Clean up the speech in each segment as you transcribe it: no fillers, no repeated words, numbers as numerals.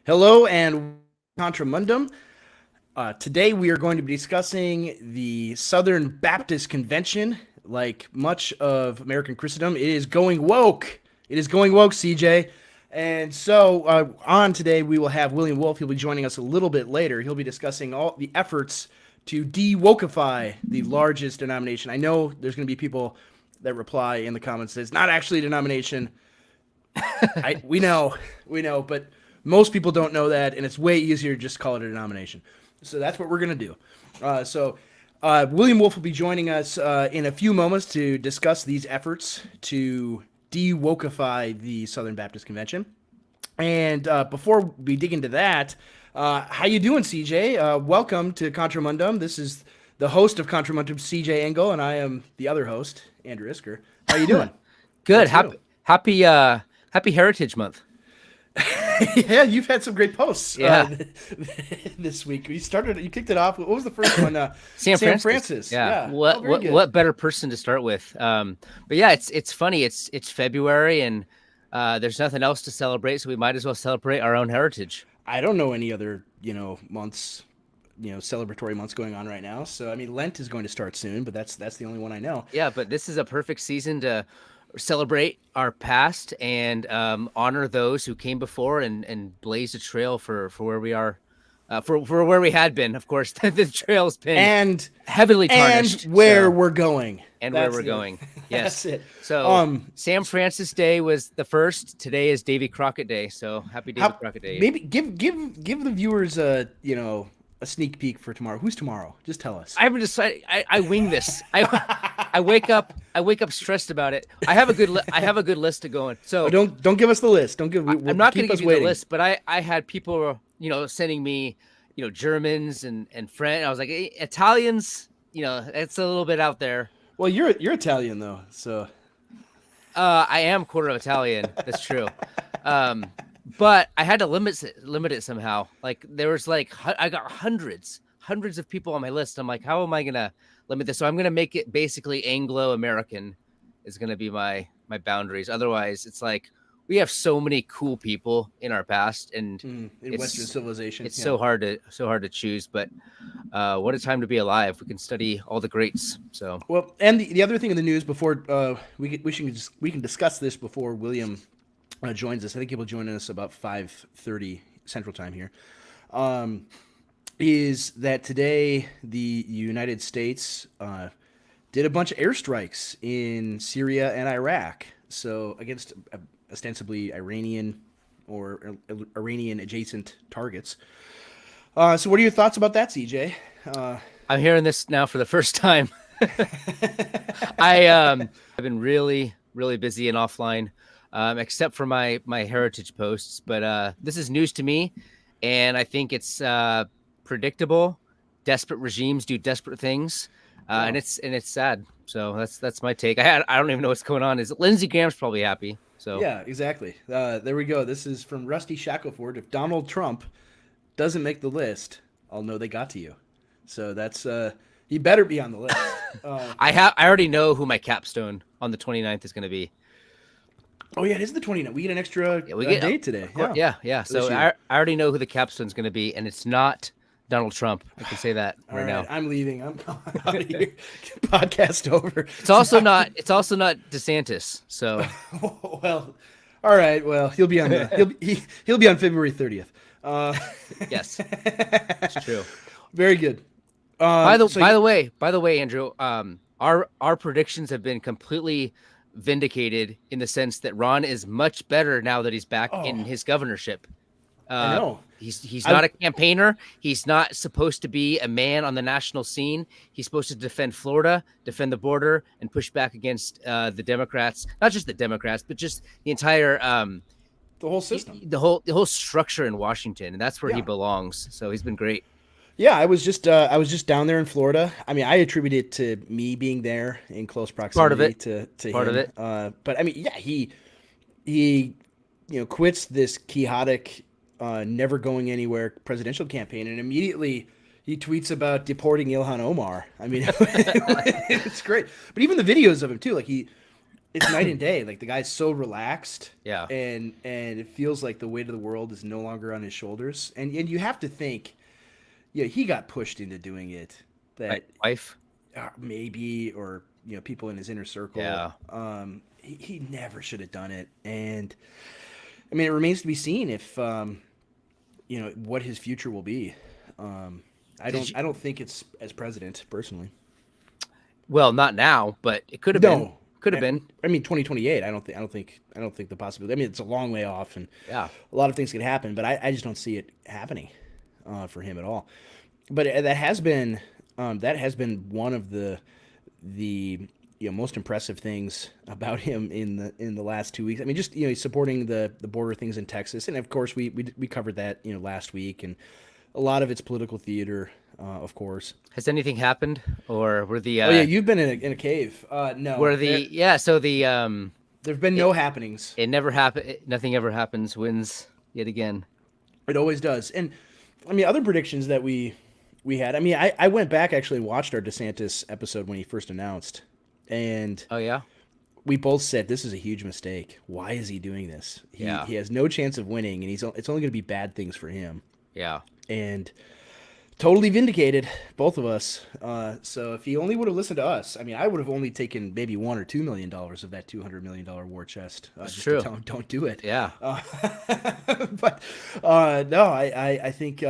Hello and Contra Mundum. Today we are going to be discussing the Southern Baptist Convention. Like much of American Christendom, it is going woke. It is going woke, CJ. And so on today we will have William Wolfe. He'll be joining us a little bit later. He'll be discussing all the efforts to de-wokeify the largest denomination. I know there's going to be people that reply in the comments that it's not actually a denomination. We know, but most people don't know that, and it's way easier to just call it a denomination. So that's what we're going to do. William Wolfe will be joining us in a few moments to discuss these efforts to de-wokeify the Southern Baptist Convention. And before we dig into that, how you doing, CJ? Welcome to Contra Mundum. This is the host of Contra Mundum, CJ Engel, and I am the other host, Andrew Isker. How you doing? Good. Happy Heritage Month. Yeah, you've had some great posts this week. You kicked it off. What was the first one? San Francis. Yeah. What better person to start with? But yeah, it's funny. It's February and there's nothing else to celebrate, so we might as well celebrate our own heritage. I don't know any other, months, celebratory months going on right now. So I mean, Lent is going to start soon, but that's the only one I know. Yeah, but this is a perfect season to celebrate our past and honor those who came before and blaze a trail for where we are, for where we had been. Of course, the trail's been and heavily tarnished. And where we're going. And where we're going. Yes. That's it. So Sam Francis Day was the first. Today is Davy Crockett Day. So happy Davy Crockett Day. Maybe give the viewers a sneak peek for tomorrow. Who's tomorrow? Just tell us. I haven't decided. I wing this. I wake up stressed about it. I have a good list to go in. So don't give us the list. I'm not going to give you the list, but I had people sending me Germans and French. I was like, hey, Italians. It's a little bit out there. Well, you're Italian though, so. I am quarter of Italian. That's true. But I had to limit it somehow. Like there was I got hundreds of people on my list. I'm like, how am I gonna limit this? So I'm gonna make it basically Anglo-American is gonna be my boundaries. Otherwise, it's like we have so many cool people in our past and in Western civilization. It's so hard to choose. But what a time to be alive! We can study all the greats. So well, and the other thing in the news before we can discuss this before William joins us. I think he will join us about 5:30 Central Time here. Is that today the United States did a bunch of airstrikes in Syria and Iraq, so against ostensibly Iranian or Iranian adjacent targets. So what are your thoughts about that, CJ? I'm hearing this now for the first time. I've been really busy and offline. Except for my heritage posts, but this is news to me, and I think it's predictable. Desperate regimes do desperate things, and it's sad. So that's my take. I don't even know what's going on. Is Lindsey Graham's probably happy? So yeah, exactly. There we go. This is from Rusty Shackelford. If Donald Trump doesn't make the list, I'll know they got to you. So that's he better be on the list. I already know who my capstone on the 29th is going to be. Oh yeah, it is the 29th. We get an extra day today. Yeah. So I already know who the capstone's going to be, and it's not Donald Trump. I can say that right now. I'm leaving. I'm out of here. Podcast over. It's also not DeSantis. So well, all right. Well, he'll be on he'll be on February 30th. Yes, it's true. Very good. By the way, Andrew, our predictions have been completely vindicated in the sense that Ron is much better now that he's back in his governorship. I know. He's not a campaigner. He's not supposed to be a man on the national scene. He's supposed to defend Florida, defend the border, and push back against the Democrats. Not just the Democrats, but just the entire the whole system, the whole structure in Washington, and that's where he belongs. So he's been great. Yeah, I was just down there in Florida. I mean, I attribute it to me being there in close proximity to part him. of it. But I mean, yeah, he quits this quixotic, never going anywhere presidential campaign, and immediately he tweets about deporting Ilhan Omar. I mean, it's great. But even the videos of him too, like he it's night and day. Like the guy's so relaxed, Yeah. and it feels like the weight of the world is no longer on his shoulders. And you have to think, yeah, he got pushed into doing it. My That wife. maybe, or people in his inner circle. Yeah. He never should have done it. And I mean, it remains to be seen if what his future will be. I don't think it's as president personally. Well, not now, but it could have been. No, Could have been. I mean, 2028. I don't think the possibility. I mean, it's a long way off, and Yeah. a lot of things could happen. But I just don't see it happening for him at all. But that has been one of the most impressive things about him in the last 2 weeks. I mean, just he's supporting the border things in Texas, and of course we covered that last week, and a lot of it's political theater, of course. Has anything happened, or were the? Oh yeah, you've been in a cave. No, Were the? Yeah. So the there've been no happenings. It never happened. Nothing ever happens. Wins yet again. It always does. And I mean, other predictions that we had. I mean, I went back actually and watched our DeSantis episode when he first announced, and Oh yeah. we both said this is a huge mistake. Why is he doing this? Yeah. He has no chance of winning, and it's only going to be bad things for him. Yeah. And totally vindicated, both of us. So if he only would have listened to us, I mean, I would have only taken maybe $1 or $2 million of that $200 million war chest. That's just true. to tell him don't do it. Yeah. But no, I think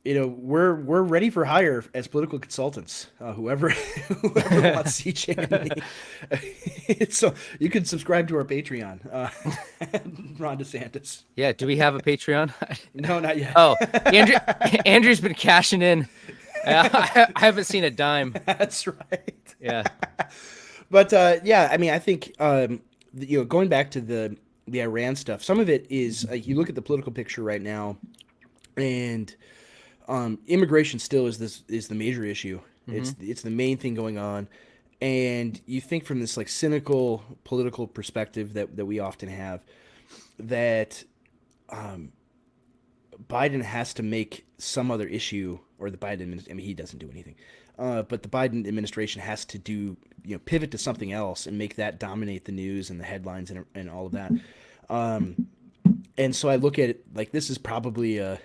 we're ready for hire as political consultants. Whoever wants CJ and me. So you can subscribe to our Patreon, Ron DeSantis. Yeah. Do we have a Patreon? No, not yet. Oh, Andrew's been cashing in. I haven't seen a dime. That's right. Yeah. But yeah, I mean, I think going back to the Iran stuff, some of it is you look at the political picture right now, and immigration still is the major issue. Mm-hmm. It's the main thing going on, and you think from this like cynical political perspective that we often have, that Biden has to make some other issue, or the Biden, I mean, he doesn't do anything, but the Biden administration has to do pivot to something else and make that dominate the news and the headlines and all of that. And so I look at it like this is probably a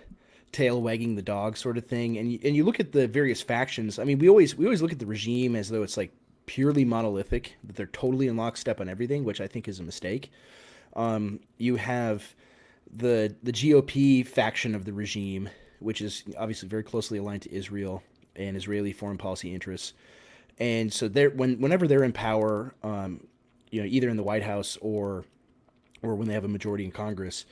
tail wagging the dog sort of thing. And you look at the various factions. I mean, we always look at the regime as though it's like purely monolithic, that they're totally in lockstep on everything, which I think is a mistake. You have the GOP faction of the regime, which is obviously very closely aligned to Israel and Israeli foreign policy interests. And so whenever they're in power, either in the White House or when they have a majority in Congress,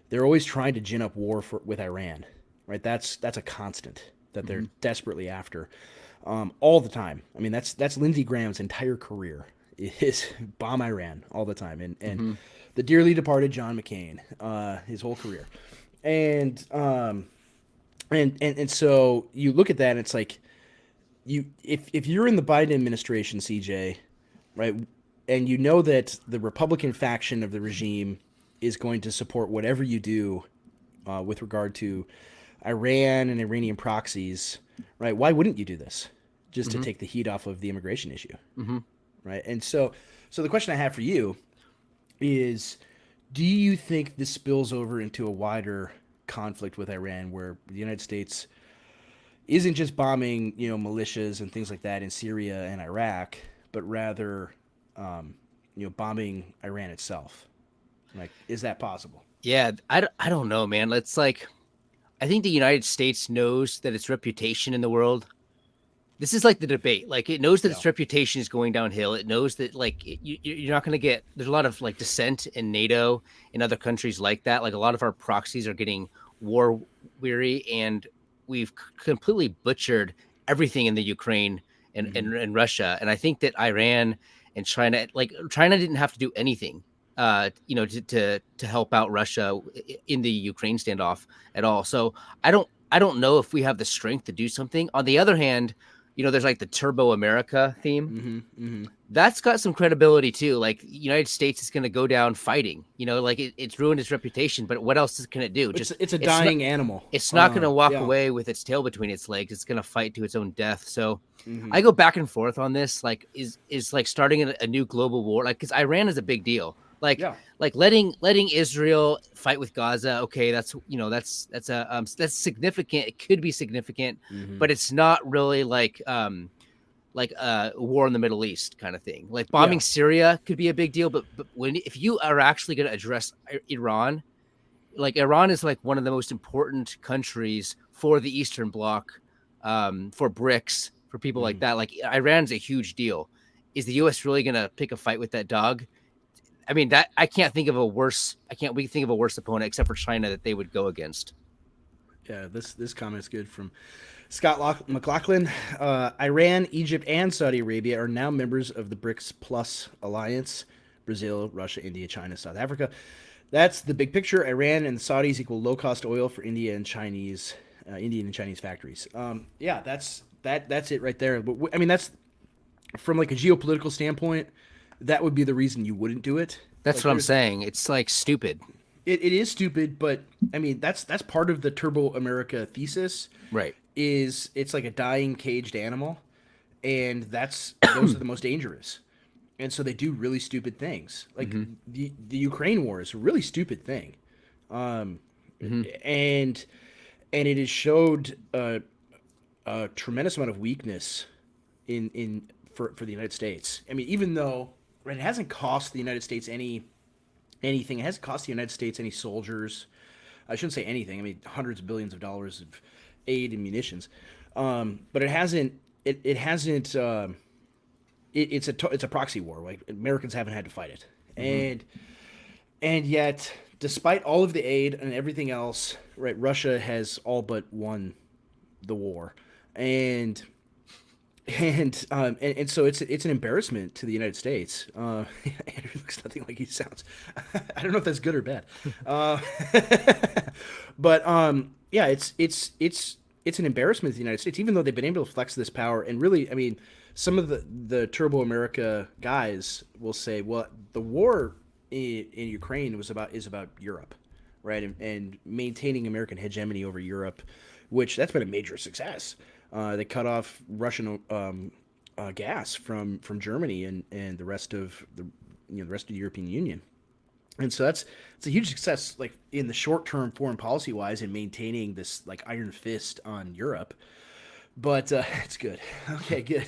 they're always trying to gin up war with Iran. Right, that's a constant that they're desperately after, all the time. I mean, that's Lindsey Graham's entire career is bomb Iran all the time, and the dearly departed John McCain, his whole career, and so you look at that, and it's like if you're in the Biden administration, CJ, right, and you know that the Republican faction of the regime is going to support whatever you do with regard to Iran and Iranian proxies, right? Why wouldn't you do this? Just to take the heat off of the immigration issue, right? And so the question I have for you is, do you think this spills over into a wider conflict with Iran, where the United States isn't just bombing, militias and things like that in Syria and Iraq, but rather, bombing Iran itself? Like, is that possible? Yeah. I don't know, man. It's like, I think the United States knows that its reputation in the world. This is like the debate. Like, it knows that its reputation is going downhill. It knows that you're not going to get. There's a lot of like dissent in NATO and other countries like that. Like, a lot of our proxies are getting war weary, and we've completely butchered everything in the Ukraine and Russia. And I think that Iran and China didn't have to do anything. To help out Russia in the Ukraine standoff at all. So I don't know if we have the strength to do something. On the other hand, there's like the Turbo America theme. Mm-hmm. That's got some credibility too. Like United States is going to go down fighting, like it's ruined its reputation, but what else can it do? It's a dying animal. It's not going to walk away with its tail between its legs. It's going to fight to its own death. So I go back and forth on this. Like, is like starting a new global war? Like, because Iran is a big deal. Like letting Israel fight with Gaza. Okay, that's significant. It could be significant, but it's not really like a war in the Middle East kind of thing. Like bombing Syria could be a big deal, but if you are actually going to address Iran, like Iran is like one of the most important countries for the Eastern Bloc, for BRICS, for people like that. Like Iran's a huge deal. Is the U.S. really going to pick a fight with that dog? I mean, I can't think of a worse opponent except for China that they would go against. Yeah, this comment is good from Scott McLaughlin. Iran, Egypt, and Saudi Arabia are now members of the BRICS Plus alliance. Brazil, Russia, India, China, South Africa. That's the big picture. Iran and the Saudis equal low-cost oil for Indian and Chinese factories. That's it right there. But I mean, that's from like a geopolitical standpoint. That would be the reason you wouldn't do it. That's what I'm saying. It's like stupid. It is stupid, but I mean that's part of the Turbo America thesis. Right. It's like a dying caged animal, and those are the most dangerous. And so they do really stupid things. Like the Ukraine war is a really stupid thing. And it has showed a tremendous amount of weakness for the United States. I mean, even though it hasn't cost the United States anything, it hasn't cost the United States any soldiers. I shouldn't say anything. I mean, hundreds of billions of dollars of aid and munitions. But it hasn't. It's a proxy war. Like Americans haven't had to fight it, and yet, despite all of the aid and everything else, right? Russia has all but won the war, and so it's an embarrassment to the United States. Andrew looks nothing like he sounds. I don't know if that's good or bad, but yeah, it's an embarrassment to the United States, even though they've been able to flex this power. And really, I mean, some of the Turbo America guys will say, well, the war in Ukraine is about Europe, right, and maintaining American hegemony over Europe, which that's been a major success. They cut off Russian gas from Germany and the rest of the European Union, and so it's a huge success, like in the short term, foreign policy wise, in maintaining this like iron fist on Europe. But it's good. Okay, good.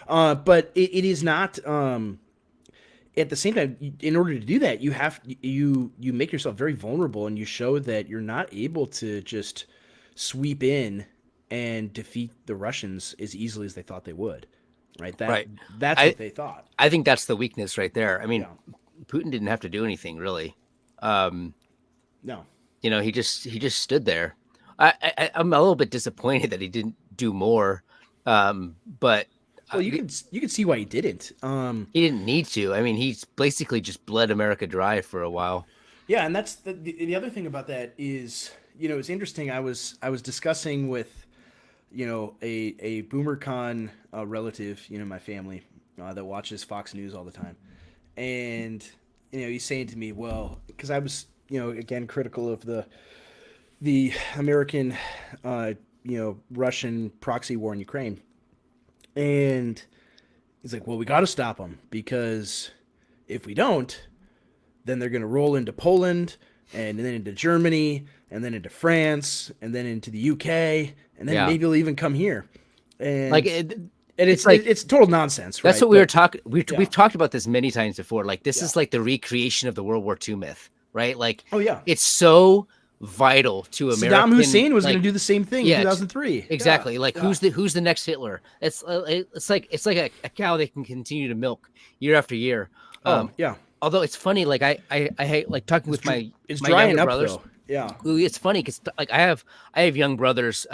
But it is not. At the same time, in order to do that, you make yourself very vulnerable, and you show that you're not able to just sweep in and defeat the Russians as easily as they thought they would, right? That's what they thought. I think that's the weakness right there. I mean, Putin didn't have to do anything really. No, he just stood there. I'm a little bit disappointed that he didn't do more, but you can see why he didn't. He didn't need to. I mean, he's basically just bled America dry for a while. Yeah, and that's the other thing about that is, it's interesting. I was discussing with a BoomerCon relative, my family that watches Fox News all the time, and he's saying to me, well, because I was again critical of the American Russian proxy war in Ukraine, and he's like, well, we got to stop them, because if we don't, then they're going to roll into Poland and then into Germany and then into France and then into the UK, and then maybe they'll even come here. And it's total nonsense. That's right? What we were talking. We've talked about this many times before. Like this is like the recreation of the World War II myth, right? Like, it's so vital to American. Saddam Hussein was going to do the same thing in 2003. Exactly. Who's the next Hitler? It's like a cow they can continue to milk year after year. Although it's funny, like I hate like talking with my drying younger up brothers. Though. Yeah, it's funny because like I have young brothers.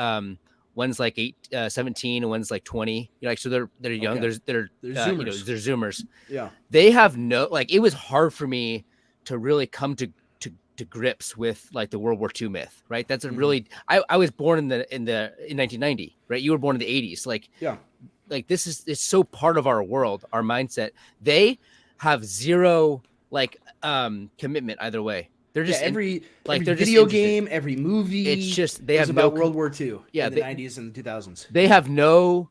One's like 17, and one's like 20. So they're young. Okay. They're Zoomers. They're Zoomers. Yeah, they have it was hard for me to really come to to grips with like the World War II myth, right? That's a really I was born in 1990, right? You were born in the 80s. Like this is it's so part of our world, our mindset. They have zero like commitment either way. They're just every they're video just game, every movie. It's just they was have about no World War II yeah, in the 90s and the 2000s. They have no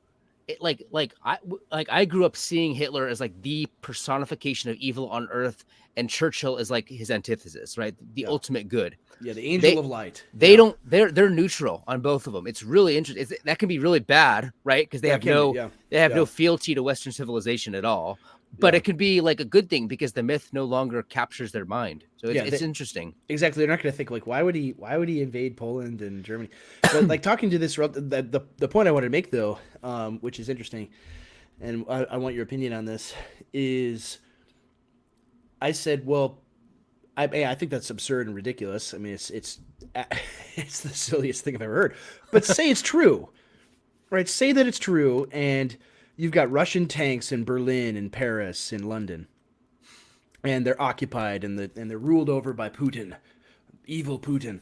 I grew up seeing Hitler as like the personification of evil on earth, and Churchill is like his antithesis, right? The ultimate good. Yeah, the angel of light. They don't. They're neutral on both of them. It's really interesting. That can be really bad, right? Because they have no fealty to Western civilization at all. But it could be like a good thing because the myth no longer captures their mind. So it's interesting. Exactly. They're not going to think like, why would he invade Poland and Germany? But like talking to this, the point I wanted to make though, which is interesting, and I want your opinion on this, is I said, well, I think that's absurd and ridiculous. I mean, it's the silliest thing I've ever heard. But say it's true, right? Say that it's true, and you've got Russian tanks in Berlin and Paris and London, and they're occupied and they're ruled over by Putin, evil Putin.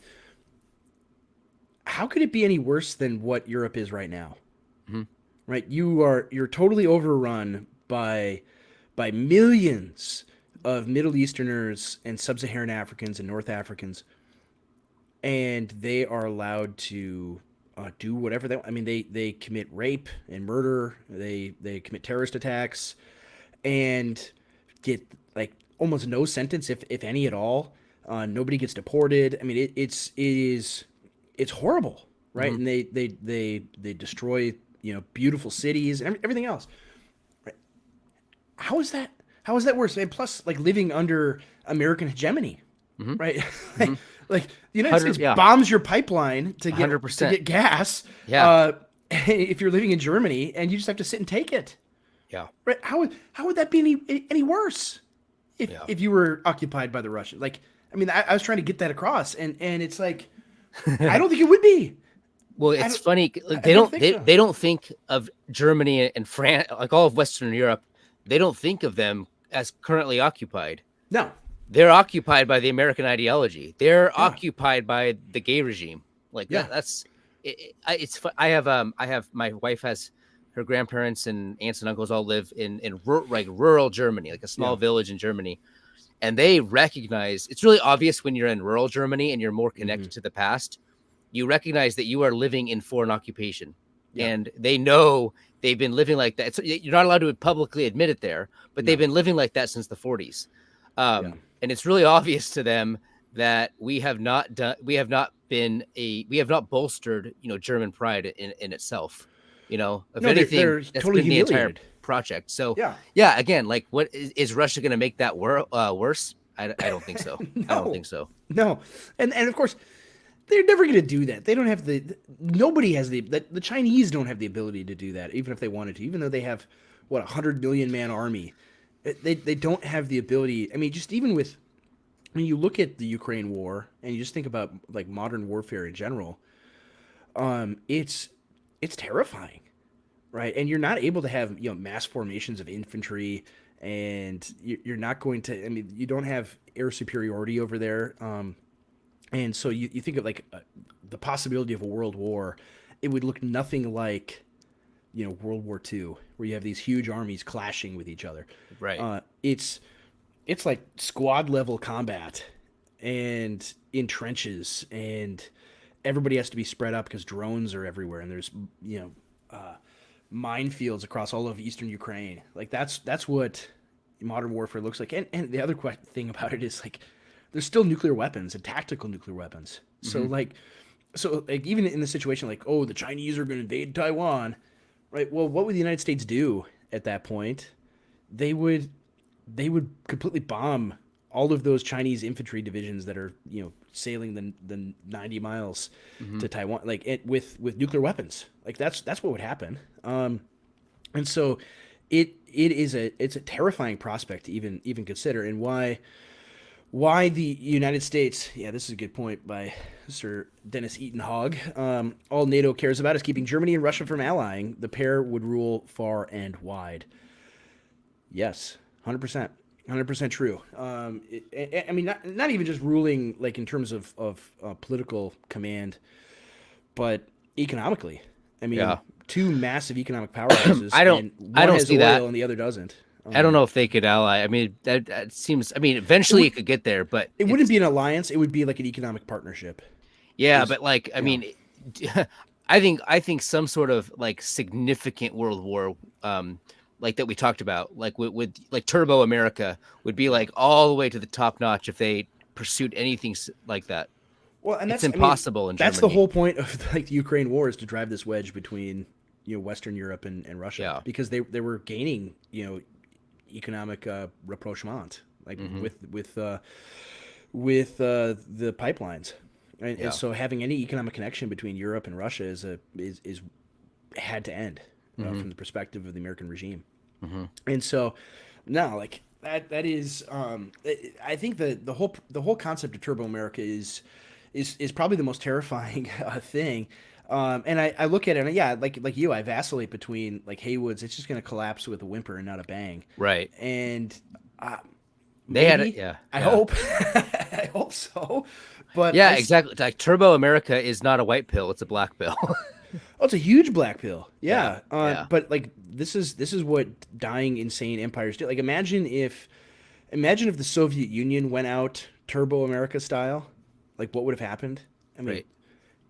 How could it be any worse than what Europe is right now? Mm-hmm. Right? You're totally overrun by millions of Middle Easterners and Sub-Saharan Africans and North Africans, and they are allowed to do whatever they want. I mean, they commit rape and murder. They commit terrorist attacks, and get like almost no sentence, if any at all. Nobody gets deported. I mean, it's horrible, right? Mm-hmm. And they destroy beautiful cities and everything else. Right? How is that worse? And plus, like living under American hegemony, mm-hmm. right? Mm-hmm. Like the United States bombs your pipeline to get gas. Yeah. If you're living in Germany, and you just have to sit and take it. Yeah. Right. How would that be any worse if you were occupied by the Russians? Like, I mean, I was trying to get that across, and it's like, I don't think it would be. Well, it's funny. They don't think of Germany and France, like all of Western Europe. They don't think of them as currently occupied. No. They're occupied by the American ideology. They're occupied by the gay regime. Like that's it's. I have my wife has her grandparents and aunts and uncles all live in rural Germany, like a small village in Germany, and they recognize it's really obvious when you're in rural Germany and you're more connected to the past. You recognize that you are living in foreign occupation, and they know they've been living like that. So you're not allowed to publicly admit it there, but they've been living like that since the 40s. And it's really obvious to them that we have not bolstered, German pride in itself. If anything, that's totally been the entire project. So again, like, what is Russia going to make that worse? I don't think so. No. I don't think so. No, and of course, they're never going to do that. They don't have nobody has the Chinese don't have the ability to do that, even if they wanted to. Even though they have 100 million man army. They don't have the ability. I mean, just even when you look at the Ukraine war and you just think about like modern warfare in general, it's terrifying, right? And you're not able to have mass formations of infantry, and you're not going to. I mean, you don't have air superiority over there, and so you think of like the possibility of a world war. It would look nothing like World War II, where you have these huge armies clashing with each other. Right. It's like squad level combat, and in trenches, and everybody has to be spread up because drones are everywhere, and there's minefields across all of eastern Ukraine. Like that's what modern warfare looks like. And the other thing about it is like there's still nuclear weapons and tactical nuclear weapons. Mm-hmm. So even in the situation like, oh, the Chinese are going to invade Taiwan. Right. Well, what would the United States do at that point? They would completely bomb all of those Chinese infantry divisions that are sailing the 90 miles to Taiwan, like with nuclear weapons. Like that's what would happen. And so it's a terrifying prospect to even consider, and why the United States, this is a good point by Sir Dennis Eaton Hogg, all NATO cares about is keeping Germany and Russia from allying. The pair would rule far and wide. Yes, 100%. 100% true. I mean, not even just ruling like in terms of political command, but economically. I mean, Yeah. two massive economic powerhouses, I don't and I one don't has see oil that. and the other doesn't. I don't know if they could ally. I mean, that seems. I mean, It eventually would it could get there, but it wouldn't it's be an alliance. It would be like an economic partnership. yeah. Is But like, I you know, mean, I think some sort of like significant world war, like that we talked about, like with like Turbo America would be yeah. like all the way to the top notch if they pursued anything like that. Well, and It's that's I mean impossible in that's the Germany. whole point of like the Ukraine war is to drive this wedge between Western Europe and Russia Yeah. because they were gaining economic rapprochement like Hmm. with the pipelines. And Yeah. so having any economic connection between Europe and Russia is had to end Hmm. from the perspective of the American regime. Hmm. And so no, like that is I think the whole concept of Turbo America is probably the most terrifying thing. And I look at it and yeah, like you, I vacillate between like Haywood's. It's just going to collapse with a whimper and not a bang. Right. And uh, They had it. maybe Yeah. I Yeah. hope I hope so. But Yeah. Exactly. Like Turbo America is not a white pill; it's a black pill. oh, it's a huge black pill. Yeah. Yeah. Yeah. But like this is what dying insane empires do. Like imagine if the Soviet Union went out Turbo America style. Like what would have happened? I mean, Right.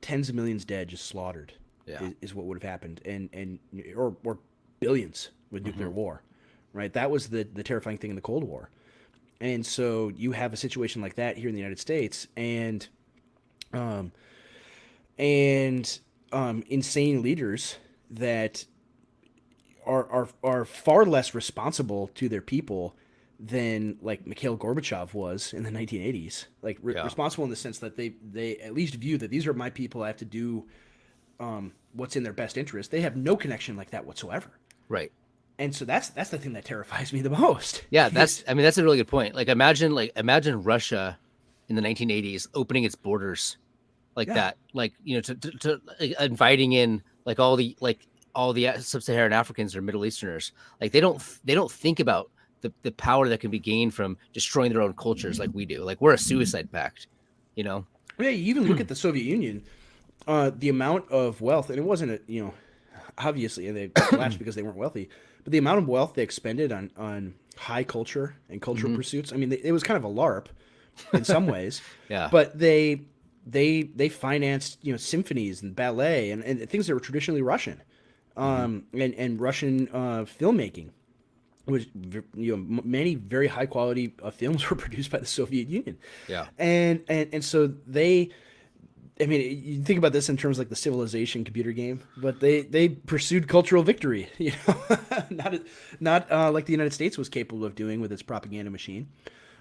tens of millions dead, just slaughtered, Yeah. is what would have happened, and or billions with nuclear Hmm. war, right? That was the terrifying thing in the Cold War, and so you have a situation like that here in the United States, um, and insane leaders that are far less responsible to their people than like Mikhail Gorbachev was in the 1980s. Like Yeah. responsible in the sense that they at least view that these are my people. I have to do what's in their best interest. They have no connection like that whatsoever. Right. And so that's the thing that terrifies me the most. Yeah. Is I mean, that's a really good point. Imagine Russia in the 1980s opening its borders like yeah, that, like like, inviting in all the sub-Saharan Africans or Middle Easterners. Like they don't think about the power that can be gained from destroying their own cultures like we do. Like we're a suicide pact, you know. yeah. You even look at the Soviet Union, the amount of wealth, and it wasn't obviously, and they collapsed because they weren't wealthy, but the amount of wealth they expended on high culture and cultural Hmm. pursuits. I mean, it was kind of a LARP in some ways, Yeah. but they financed symphonies and ballet and things that were traditionally Russian, Hmm. and Russian filmmaking. Which many very high quality films were produced by the Soviet Union, Yeah. and so they. I mean, you think about this in terms of like the Civilization computer game, but they pursued cultural victory, not like the United States was capable of doing with its propaganda machine.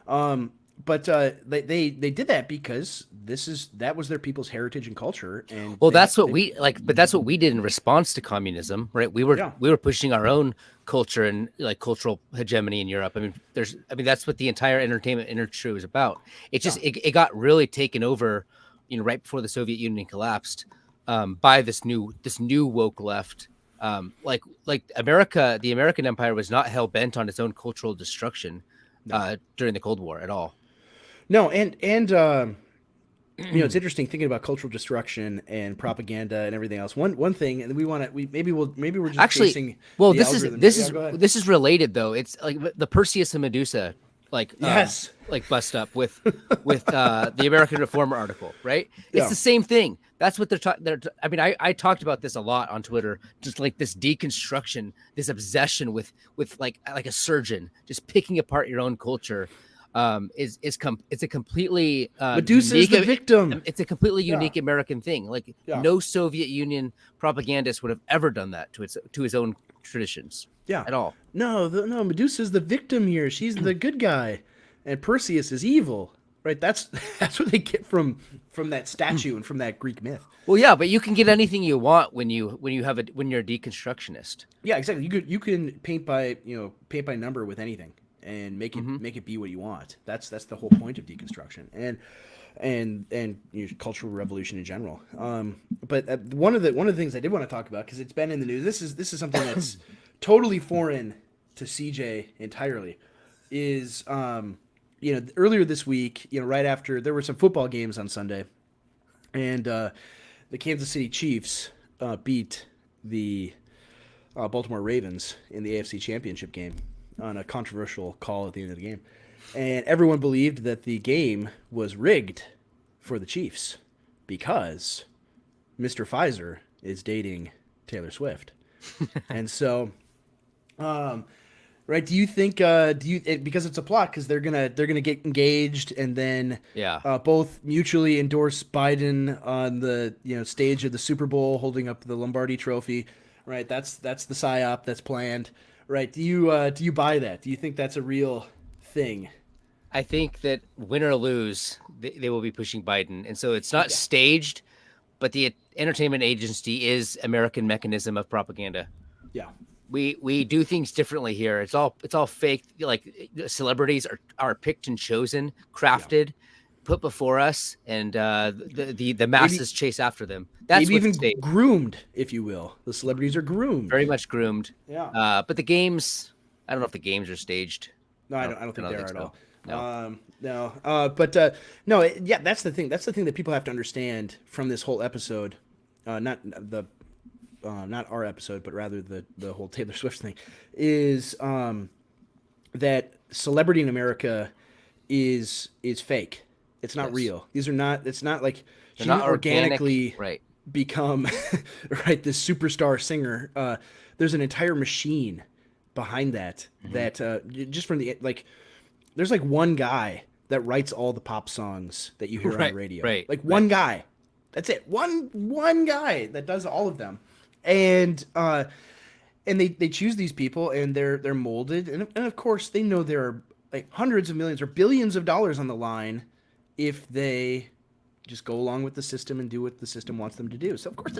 But they did that because that was their people's heritage and culture, and Well, that's what we like, but that's what we did in response to communism, right? We were yeah, we were pushing our own culture and like cultural hegemony in Europe. I mean that's what the entire entertainment industry was about. It yeah, just it got really taken over, right before the Soviet Union collapsed, by this new woke left. Like America, the American empire was not hell bent on its own cultural destruction, no, during the Cold War at all. no, and it's interesting thinking about cultural destruction and propaganda and everything else. One thing, and maybe we're just Actually, chasing well, the algorithm. this Yeah, is go ahead. this is related though. It's like the Perseus and Medusa, Yes. like bust up with the American Reformer article, right? It's Yeah. the same thing. That's what they're talking. I mean, I talked about this a lot on Twitter. Just like this deconstruction, this obsession with like a surgeon, just picking apart your own culture, it's a completely Medusa is the victim. it's a completely Yeah. unique American thing. Like Yeah. no Soviet Union propagandist would have ever done that to his own traditions Yeah. at all. No, Medusa's the victim here. She's the good guy, and Perseus is evil. Right? That's that's what they get from that statue and from that Greek myth. Well, yeah, but you can get anything you want when you're a deconstructionist. Yeah, exactly. You can paint by number with anything and Hmm. make it be what you want. That's the whole point of deconstruction and cultural revolution in general. But one of the things I did want to talk about because it's been in the news. This is something that's totally foreign to CJ entirely. is, earlier this week, right after there were some football games on Sunday, and the Kansas City Chiefs beat the Baltimore Ravens in the AFC Championship game on a controversial call at the end of the game. And everyone believed that the game was rigged for the Chiefs because Mr. Pfizer is dating Taylor Swift. And so, right, do you think because it's a plot, because they're gonna get engaged and then both mutually endorse Biden on the stage of the Super Bowl holding up the Lombardi trophy, right? That's the psyop that's planned, right? Do you buy that? Do you think that's a real thing? I think that win or lose, they will be pushing Biden, and so it's not staged, but the entertainment agency is American mechanism of propaganda. Yeah. We do things differently here. It's all fake. Like celebrities are picked and chosen, crafted, put before us, and the masses chase after them. That's maybe even staged. Groomed, if you will. The celebrities are groomed, very much groomed. Yeah. But the games, I don't know if the games are staged. No, I don't think they are at all. No. No. Yeah, that's the thing. That's the thing that people have to understand from this whole episode. Not our episode, but rather the whole Taylor Swift thing, is that celebrity in America is fake. It's not real. These are not. It's not like she didn't organically become right this superstar singer. There's an entire machine behind that. Mm-hmm. That just from the there's like one guy that writes all the pop songs that you hear on the radio. Right. Like one guy. That's it. One guy that does all of them. And they choose these people, and they're molded, and of course they know there are like hundreds of millions or billions of dollars on the line if they just go along with the system and do what the system wants them to do. So of course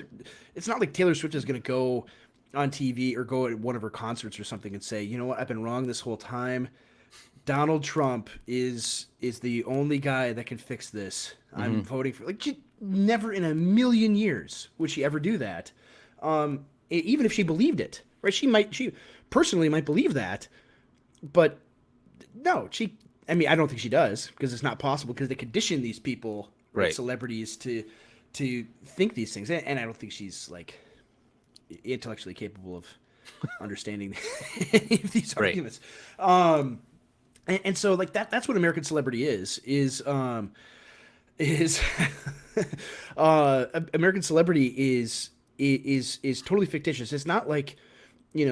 it's not like Taylor Swift is going to go on TV or go at one of her concerts or something and say, you know what, I've been wrong this whole time. Donald Trump is the only guy that can fix this. Mm-hmm. I'm voting for never in a million years would she ever do that. Even if she believed it, right? She personally might believe that, but no, I don't think she does, because it's not possible, because they condition these people, right, celebrities to think these things. And I don't think she's like intellectually capable of understanding any of these arguments. And so like that's what American celebrity is American celebrity is totally fictitious. It's not like,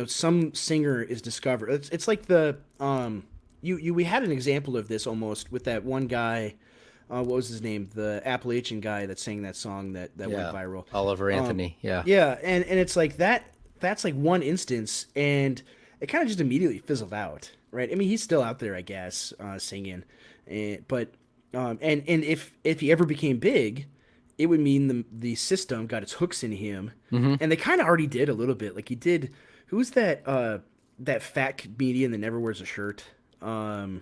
some singer is discovered. It's like we had an example of this almost with that one guy. What was his name? The Appalachian guy that sang that song that went viral. Oliver Anthony. Yeah. And it's like that's like one instance, and it kind of just immediately fizzled out, right? I mean, he's still out there, I guess, singing, but if he ever became big, it would mean the system got its hooks in him, mm-hmm. and they kind of already did a little bit. Like he did. Who's that fat comedian that never wears a shirt? I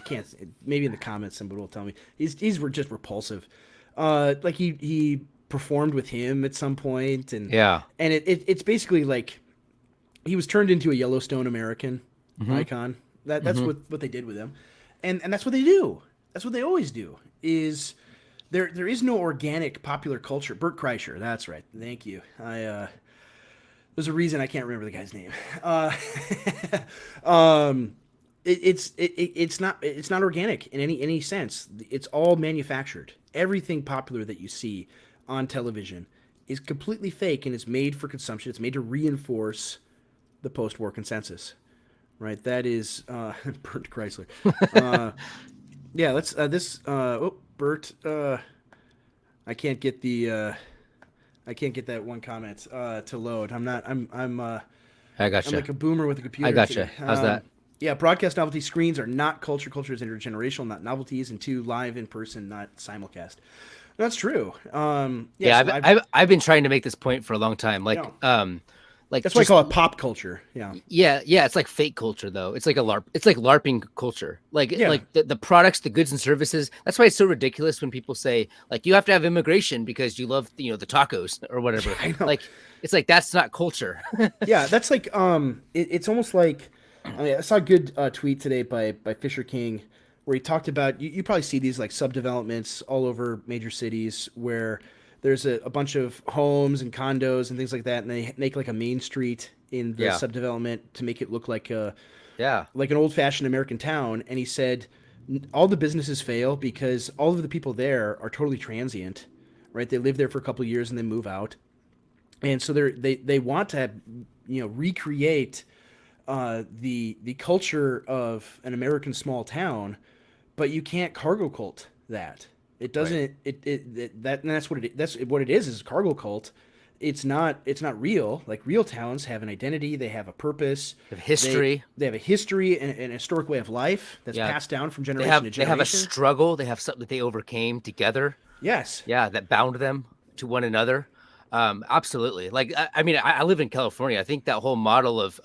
can't. Maybe in the comments somebody will tell me. He's just repulsive. Like he performed with him at some point, and it's basically like he was turned into a Yellowstone American mm-hmm. icon. That's mm-hmm. what they did with him, and that's what they do. That's what they always do. Is there is no organic popular culture. Bert Kreischer, that's right. Thank you. There's a reason I can't remember the guy's name. It's not organic in any sense. It's all manufactured. Everything popular that you see on television is completely fake, and it's made for consumption. It's made to reinforce the post-war consensus, right? That is Bert Kreischer. Yeah, let's Bert. I can't get that one comment to load. I gotcha. I'm like a boomer with a computer. I gotcha. How's that? Yeah, broadcast novelty screens are not culture. Culture is intergenerational, not novelties, and 2, live in person, not simulcast. That's true. I've been trying to make this point for a long time. Like that's why I call it pop culture. Yeah. It's like fake culture though. It's like a LARP. It's like LARPing culture. Like the products, the goods and services. That's why it's so ridiculous when people say like you have to have immigration because you love the tacos or whatever. Like it's like that's not culture. Yeah, that's like it's almost like I saw a good tweet today by Fisher King where he talked about you probably see these like subdevelopments all over major cities where there's a bunch of homes and condos and things like that, and they make like a main street in the Yeah. subdevelopment to make it look Yeah. like an old fashioned American town. And he said all the businesses fail because all of the people there are totally transient, right? They live there for a couple of years and then move out, and so they want to recreate the culture of an American small town, but you can't cargo cult that. It doesn't. Right. That's what it. That's what it is a cargo cult. It's not real. Like real towns have an identity. They have a purpose. Of They history. they have a history and an historic way of life that's Yeah. passed down from They generation to have a generation. struggle. They have something that they overcame together. Yes. Yeah, that bound them to one another. Absolutely. Like I mean, I live in California. I think that whole model of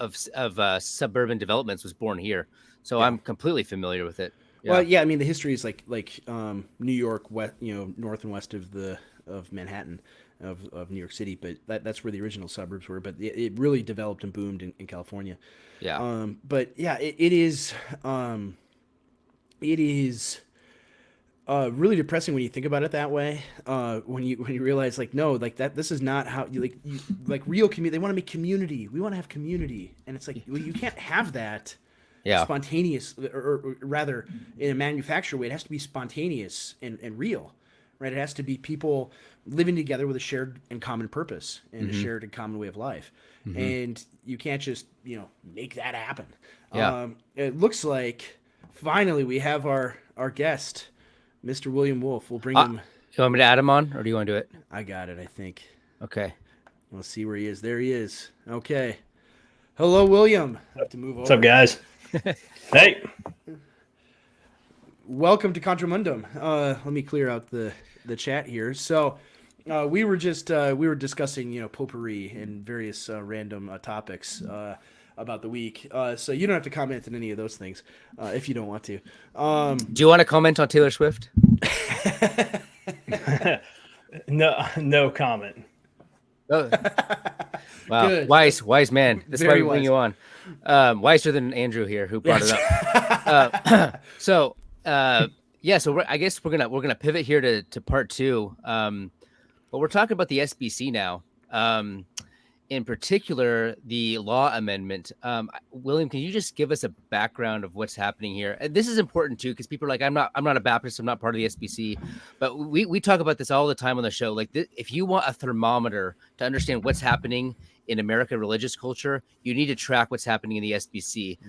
suburban developments was born here, so Yeah. I'm completely familiar with it. Yeah. Well, yeah. I mean, the history is like New York, west, north and west of Manhattan, of New York City. But that's where the original suburbs were. But it really developed and boomed in California. Yeah. But yeah, it is. It is really depressing when you think about it that way. When you realize like no, like that this is not how like real community. They want to make community. We want to have community, and it's like well, you can't have that Yeah. spontaneous, or rather, in a manufactured way. It has to be spontaneous and real, right? It has to be people living together with a shared and common purpose and a shared and common way of life, and you can't just make that happen. Yeah. It looks like finally we have our guest. Mr. William Wolfe. We'll bring him. You want me to add him on, or do you want to do it? I got it, I think. Okay. We'll see where he is. There he is. Okay. Hello, William. I have to move over. What's up, guys? Hey. Welcome to Contramundum. Let me clear out the chat here. So, we were discussing potpourri and various random topics about the week. So you don't have to comment on any of those things if you don't want to. Do you want to comment on Taylor Swift? No comment. Oh. Wow. Good. Wise man. That's why Very we bring wise. you on. Wiser than Andrew here, who brought it up. So I guess we're gonna pivot here to part two. But we're talking about the SBC now. In particular, the law amendment. William, can you just give us a background of what's happening here? And this is important too, because people are like, I'm not a Baptist, I'm not part of the SBC, but we talk about this all the time on the show. Like, if you want a thermometer to understand what's happening in American religious culture, you need to track what's happening in the SBC.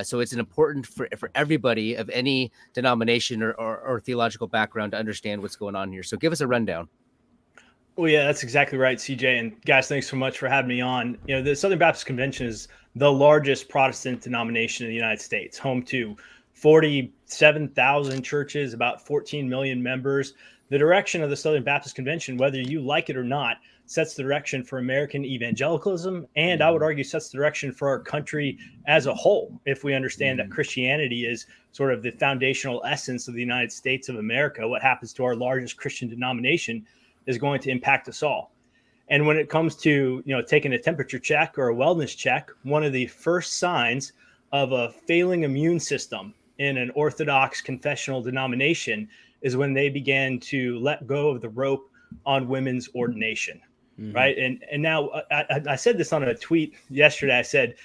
So it's an important for everybody of any denomination or theological background to understand what's going on here. So give us a rundown. Well, yeah, that's exactly right, CJ. And guys, thanks so much for having me on. The Southern Baptist Convention is the largest Protestant denomination in the United States, home to 47,000 churches, about 14 million members. The direction of the Southern Baptist Convention, whether you like it or not, sets the direction for American evangelicalism, and I would argue sets the direction for our country as a whole, if we understand that Christianity is sort of the foundational essence of the United States of America. What happens to our largest Christian denomination is going to impact us all. And when it comes to, taking a temperature check or a wellness check, one of the first signs of a failing immune system in an Orthodox confessional denomination is when they began to let go of the rope on women's ordination. Right. And now I said this on a tweet yesterday. I said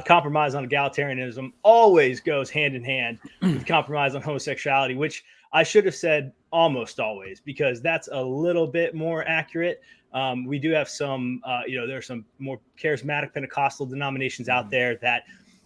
compromise on egalitarianism always goes hand in hand with compromise on homosexuality, which I should have said almost always, because that's a little bit more accurate. We do have some, there are some more charismatic Pentecostal denominations out there that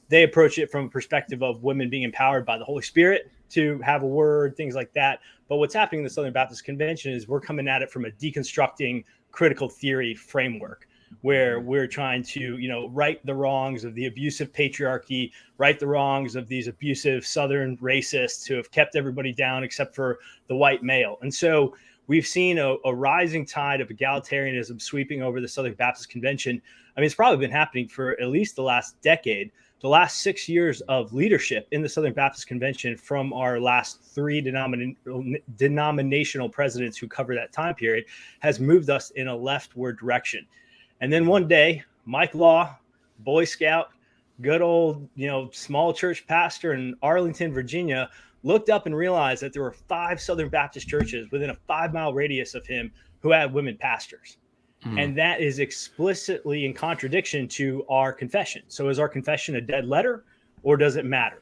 they approach it from a perspective of women being empowered by the Holy Spirit to have a word, things like that. But what's happening in the Southern Baptist Convention is we're coming at it from a deconstructing critical theory framework, where we're trying to, right the wrongs of the abusive patriarchy, right the wrongs of these abusive Southern racists who have kept everybody down except for the white male. And so we've seen a rising tide of egalitarianism sweeping over the Southern Baptist Convention. I mean, it's probably been happening for at least the last decade. The last 6 years of leadership in the Southern Baptist Convention from our last three denominational presidents who cover that time period has moved us in a leftward direction. And then one day, Mike Law, Boy Scout, good old, small church pastor in Arlington, Virginia, looked up and realized that there were 5 Southern Baptist churches within a 5-mile radius of him who had women pastors. And that is explicitly in contradiction to our confession. So is our confession a dead letter, or does it matter?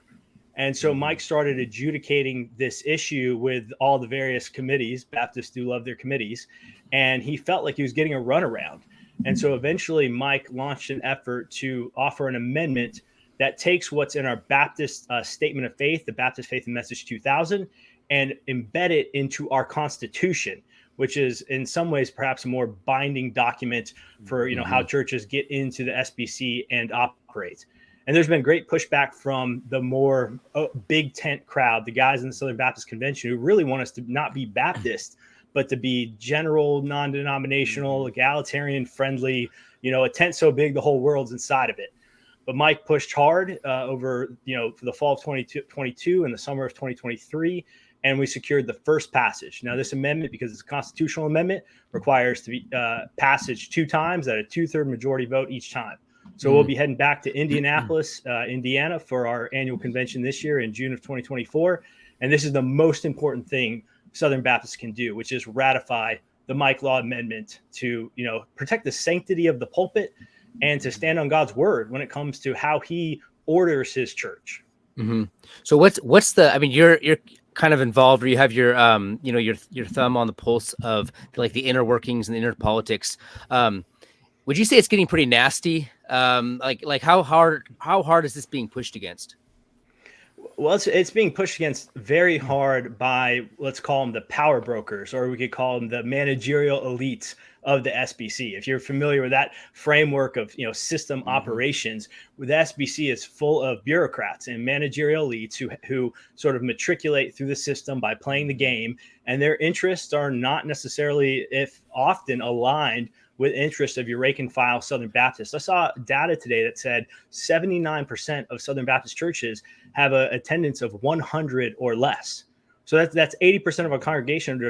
And so Mike started adjudicating this issue with all the various committees. Baptists do love their committees. And he felt like he was getting a runaround. And so eventually Mike launched an effort to offer an amendment that takes what's in our Baptist Statement of Faith, the Baptist Faith and Message 2000, and embed it into our Constitution, which is in some ways perhaps a more binding document for how churches get into the SBC and operate. And there's been great pushback from the more big tent crowd, the guys in the Southern Baptist Convention, who really want us to not be Baptist, but to be general, non-denominational, egalitarian, friendly, a tent so big the whole world's inside of it. But Mike pushed hard over, for the fall of 2022 and the summer of 2023, and we secured the first passage. Now, this amendment, because it's a constitutional amendment, requires to be passage 2 times at a 2/3 majority vote each time. So we'll be heading back to Indianapolis, Indiana, for our annual convention this year in June of 2024. And this is the most important thing Southern Baptists can do, which is ratify the Mike Law Amendment to, protect the sanctity of the pulpit and to stand on God's word when it comes to how he orders his church. Mm-hmm. So what's the, I mean, you're kind of involved, or you have your, your thumb on the pulse of like the inner workings and the inner politics. Would you say it's getting pretty nasty? Like how hard is this being pushed against? Well, it's being pushed against very hard by, let's call them the power brokers, or we could call them the managerial elites of the SBC. If you're familiar with that framework of system operations, the SBC is full of bureaucrats and managerial elites who sort of matriculate through the system by playing the game, and their interests are not necessarily, if often, aligned with interest of your rank and file Southern Baptists. I saw data today that said 79% of Southern Baptist churches have an attendance of 100 or less. So that's 80% of our congregation.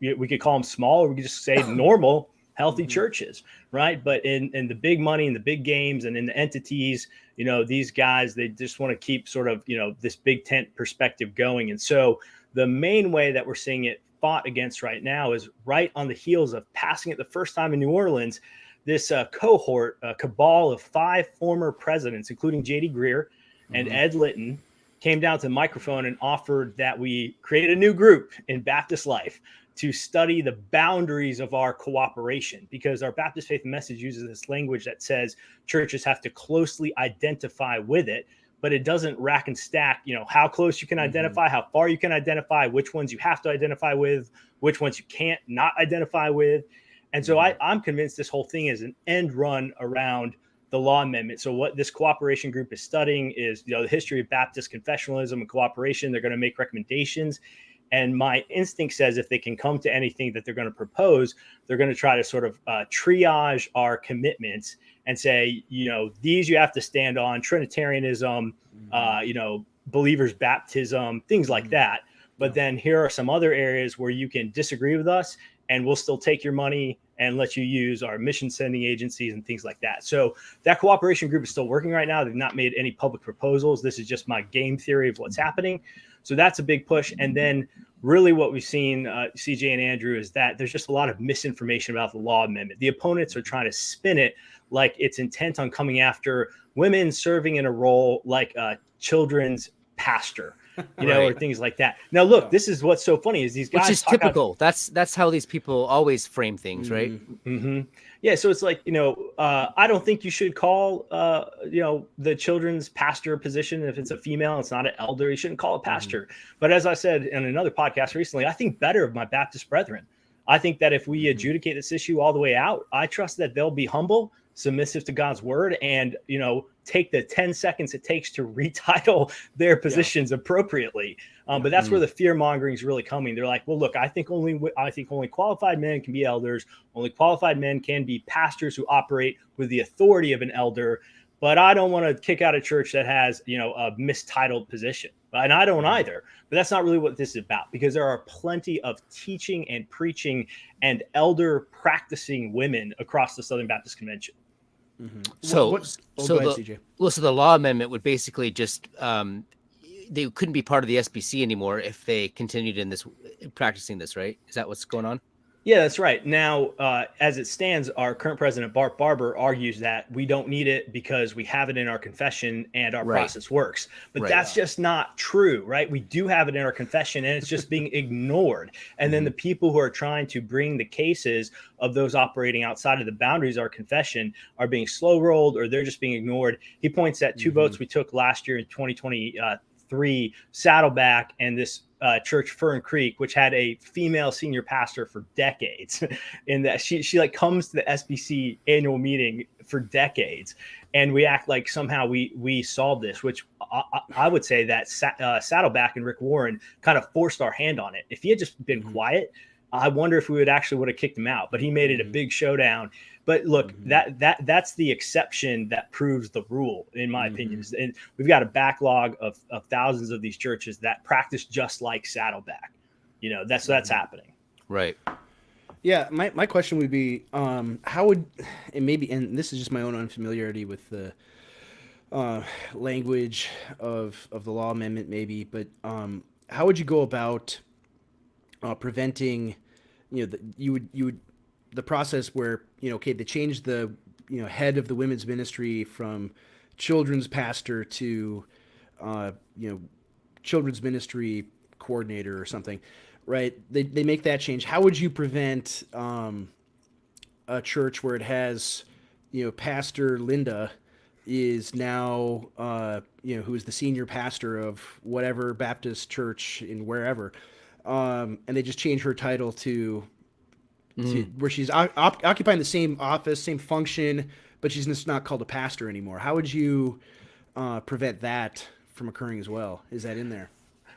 We could call them small, or we could just say normal, healthy churches, right? But in the big money and the big games and in the entities, these guys, they just want to keep sort of, this big tent perspective going. And so the main way that we're seeing it fought against right now is right on the heels of passing it the first time in New Orleans. This cohort, a cabal of 5 former presidents, including J.D. Greer and Ed Litton, came down to the microphone and offered that we create a new group in Baptist life to study the boundaries of our cooperation, because our Baptist Faith and Message uses this language that says churches have to closely identify with it, but it doesn't rack and stack, how close you can identify, how far you can identify, which ones you have to identify with, which ones you can't not identify with. And so I'm convinced this whole thing is an end run around the law amendment. So what this cooperation group is studying is, the history of Baptist confessionalism and cooperation. They're going to make recommendations. And my instinct says if they can come to anything that they're going to propose, they're going to try to sort of triage our commitments and say, these you have to stand on: Trinitarianism, believers' baptism, things like that. But then here are some other areas where you can disagree with us, and we'll still take your money and let you use our mission sending agencies and things like that. So that cooperation group is still working right now. They've not made any public proposals. This is just my game theory of what's happening. So that's a big push. And then really what we've seen, CJ and Andrew, is that there's just a lot of misinformation about the law amendment. The opponents are trying to spin it like it's intent on coming after women serving in a role like a children's pastor, or things like that. Now, look, this is what's so funny is these guys, which is typical. That's how these people always frame things, right? Mm-hmm. Yeah. So it's like, I don't think you should call, the children's pastor position, if it's a female, it's not an elder, you shouldn't call it pastor. But as I said in another podcast recently, I think better of my Baptist brethren. I think that if we adjudicate this issue all the way out, I trust that they'll be humble, submissive to God's word, and, take the 10 seconds it takes to retitle their positions appropriately. But that's where the fear mongering is really coming. They're like, well, look, I think only qualified men can be elders. Only qualified men can be pastors who operate with the authority of an elder. But I don't want to kick out a church that has, a mistitled position. And I don't either. But that's not really what this is about, because there are plenty of teaching and preaching and elder practicing women across the Southern Baptist Convention. So, Go ahead, CJ. so the law amendment would basically just they couldn't be part of the SBC anymore if they continued in this practicing this, right? Is that what's going on? Yeah, that's right. Now, as it stands, our current president, Bart Barber, argues that we don't need it because we have it in our confession and our Right. process works. But Right. that's just not true, right? We do have it in our confession and it's just being ignored. And then the people who are trying to bring the cases of those operating outside of the boundaries of our confession are being slow rolled or they're just being ignored. He points at two votes we took last year in 2023, Saddleback and this church Fern Creek, which had a female senior pastor for decades, and that she like comes to the SBC annual meeting for decades, and we act like somehow we solved this, which I would say that Saddleback and Rick Warren kind of forced our hand on it. If he had just been quiet, I wonder if we would have kicked him out. But he made it a big showdown. But look, that's the exception that proves the rule, in my opinion. And we've got a backlog of thousands of these churches that practice just like Saddleback. You know, that's happening. Right. Yeah, my question would be, how would, and this is just my own unfamiliarity with the language of the law amendment, maybe, but how would you go about preventing, you would the process where, okay, they changed the, head of the women's ministry from children's pastor to, children's ministry coordinator or something, right? They make that change. How would you prevent a church where it has, Pastor Linda is now, who is the senior pastor of whatever Baptist church in wherever, and they just change her title to where she's occupying the same office, same function, but she's just not called a pastor anymore. How would you prevent that from occurring as well? Is that in there?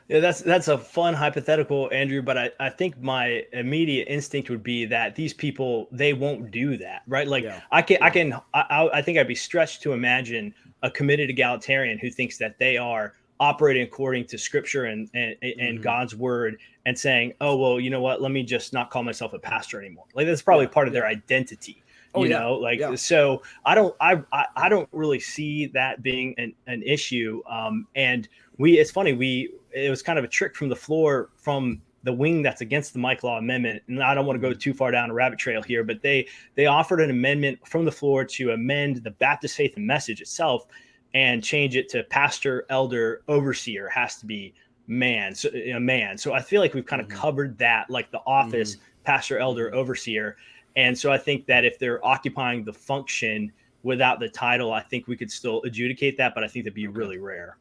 Yeah, that's a fun hypothetical, Andrew, but I think my immediate instinct would be that these people, they won't do that, right? Like I think I'd be stretched to imagine a committed egalitarian who thinks that they are operating according to scripture and God's word and saying, oh, well, you know what, let me just not call myself a pastor anymore. Like that's probably part of their identity. So I don't really see that being an issue. And it's funny, it was kind of a trick from the floor from the wing that's against the Mike Law Amendment. And I don't want to go too far down a rabbit trail here, but they offered an amendment from the floor to amend the Baptist Faith and Message itself and change it to pastor, elder, overseer has to be man. So a man. So I feel like we've kind of covered that, like the office, pastor, elder, overseer. And so I think that if they're occupying the function without the title, I think we could still adjudicate that, but I think that'd be really rare.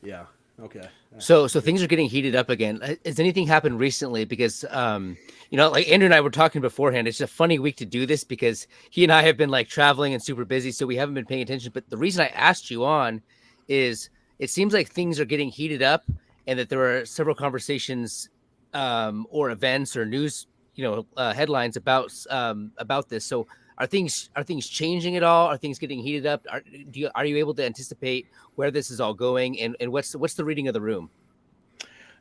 Yeah. Okay. So things are getting heated up again. Has anything happened recently? Because, like Andrew and I were talking beforehand, it's a funny week to do this because he and I have been like traveling and super busy. So we haven't been paying attention. But the reason I asked you on is it seems like things are getting heated up and that there are several conversations or events or news, headlines about this. So are things changing at all? Are things getting heated up? Are you able to anticipate where this is all going? And what's the reading of the room?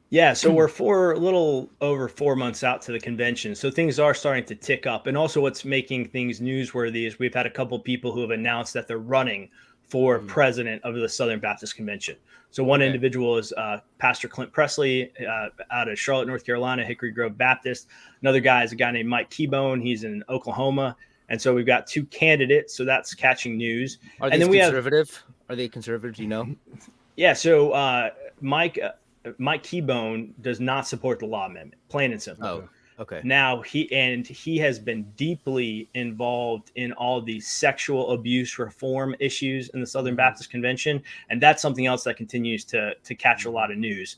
Yeah, so we're a little over 4 months out to the convention. So things are starting to tick up. And also what's making things newsworthy is we've had a couple of people who have announced that they're running for president of the Southern Baptist Convention. So one individual is Pastor Clint Presley out of Charlotte, North Carolina, Hickory Grove Baptist. Another guy is a guy named Mike Keybone. He's in Oklahoma. And so we've got two candidates. So that's catching news. Are they conservative? Are they conservative? Do you know? Yeah. So Mike Keybone does not support the law amendment, plain and simple. Oh, okay. Now he has been deeply involved in all these sexual abuse reform issues in the Southern Baptist Convention, and that's something else that continues to catch a lot of news.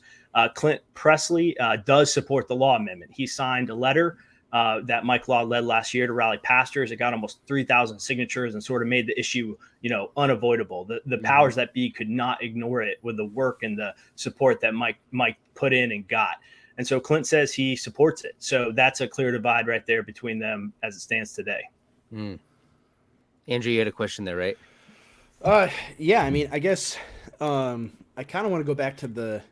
Clint Presley does support the law amendment. He signed a letter that Mike Law led last year to rally pastors. It got almost 3,000 signatures and sort of made the issue, unavoidable. The powers that be could not ignore it with the work and the support that Mike put in and got. And so Clint says he supports it. So that's a clear divide right there between them as it stands today. Andrew, you had a question there, right? Yeah. I mean, I guess I kind of want to go back to the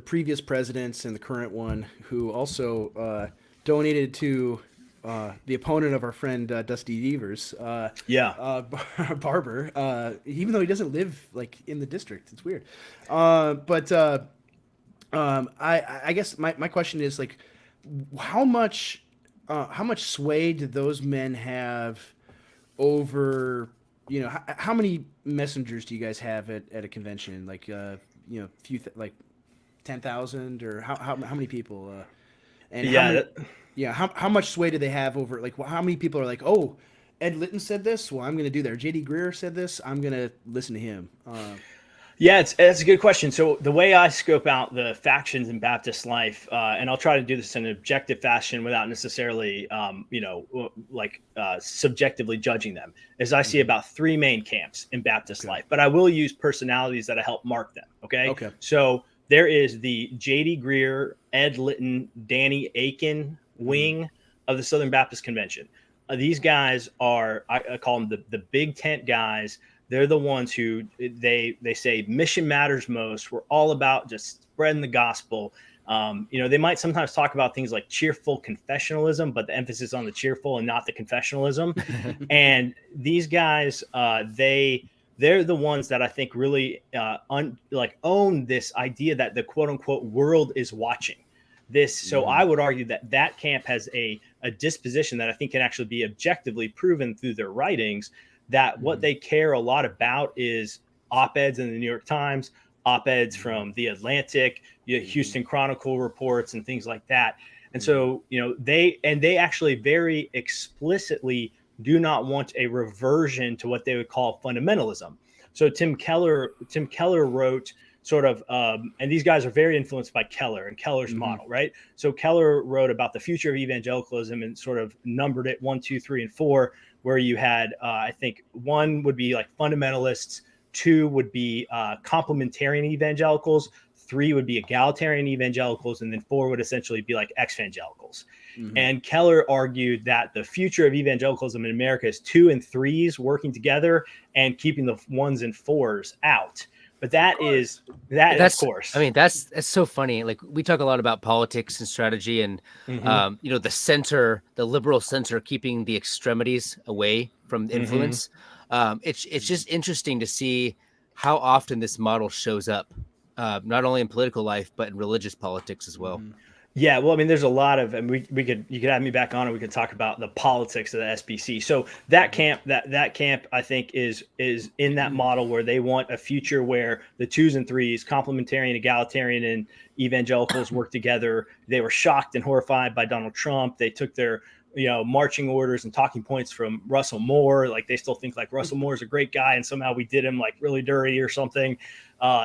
previous presidents and the current one who also donated to the opponent of our friend Dusty Evers, Barber, even though he doesn't live like in the district. It's weird. I guess my question is like, how much sway did those men have over, how many messengers do you guys have at a convention? Like, like 10,000, or how many people? And how much sway do they have over, like, how many people are like, oh, Ed Litton said this, well, I'm going to do that. Or J.D. Greear said this, I'm going to listen to him. That's a good question. So the way I scope out the factions in Baptist life, and I'll try to do this in an objective fashion without necessarily, subjectively judging them, is I see about three main camps in Baptist life. But I will use personalities that help mark them. Okay. So there is the J.D. Greear, Ed Litton, Danny Aiken wing of the Southern Baptist Convention. These guys are, I call them the big tent guys. They're the ones who they say mission matters most. We're all about just spreading the gospel. They might sometimes talk about things like cheerful confessionalism, but the emphasis on the cheerful and not the confessionalism. And these guys, they're the ones that I think really own this idea that the quote unquote world is watching this. So I would argue that camp has a disposition that I think can actually be objectively proven through their writings, that what they care a lot about is op-eds in the New York Times, op-eds from the Atlantic, Houston Chronicle reports, and things like that. And so, they actually very explicitly do not want a reversion to what they would call fundamentalism. So Tim Keller wrote sort of, and these guys are very influenced by Keller and Keller's model, right? So Keller wrote about the future of evangelicalism and sort of numbered it 1, 2, 3, and 4, where you had, I think 1 would be like fundamentalists, 2 would be complementarian evangelicals, 3 would be egalitarian evangelicals, and then 4 would essentially be like evangelicals. And Keller argued that the future of evangelicalism in America is 2 and 3s working together and keeping the 1s and 4s out. But that's of course. I mean, that's so funny. Like, we talk a lot about politics and strategy, and the center, the liberal center, keeping the extremities away from influence. It's just interesting to see how often this model shows up, not only in political life but in religious politics as well. Yeah, well, I mean, there's a lot of, and you could have me back on and we could talk about the politics of the SBC. So that camp, that camp, I think is in that model where they want a future where the 2s and 3s, complementarian, egalitarian, and evangelicals work together. They were shocked and horrified by Donald Trump. They took their marching orders and talking points from Russell Moore. Like, they still think like Russell Moore is a great guy, and somehow we did him like really dirty or something.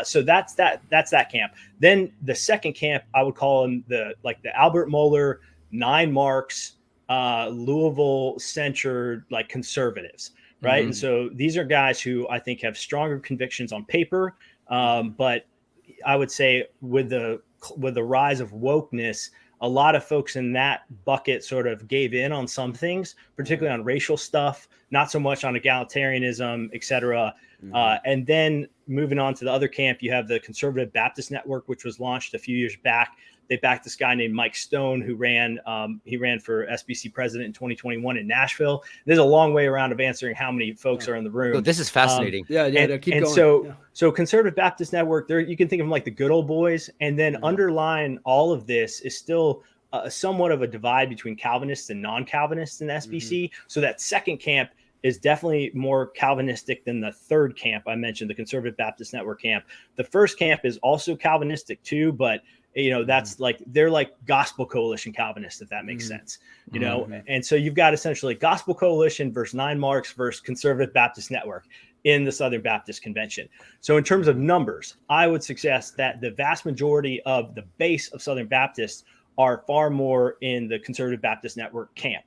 So that's that camp. Then the second camp, I would call them the Albert Mohler, 9 Marks, Louisville centered, like, conservatives, right? And so these are guys who I think have stronger convictions on paper, but I would say with the rise of wokeness, a lot of folks in that bucket sort of gave in on some things, particularly on racial stuff, not so much on egalitarianism, et cetera. And then moving on to the other camp, you have the Conservative Baptist Network, which was launched a few years back. They backed this guy named Mike Stone, who ran for SBC president in 2021 in Nashville. There's a long way around of answering how many folks are in the room. Oh, this is fascinating. Keep going. So Conservative Baptist Network, there you can think of them like the good old boys. And then underlying all of this is still somewhat of a divide between Calvinists and non-Calvinists in SBC. So that second camp is definitely more Calvinistic than the third camp I mentioned, the Conservative Baptist Network camp. The first camp is also Calvinistic too, but that's like, they're like Gospel Coalition Calvinists, if that makes sense, And so you've got essentially Gospel Coalition versus 9 Marks versus Conservative Baptist Network in the Southern Baptist Convention. So in terms of numbers, I would suggest that the vast majority of the base of Southern Baptists are far more in the Conservative Baptist Network camp.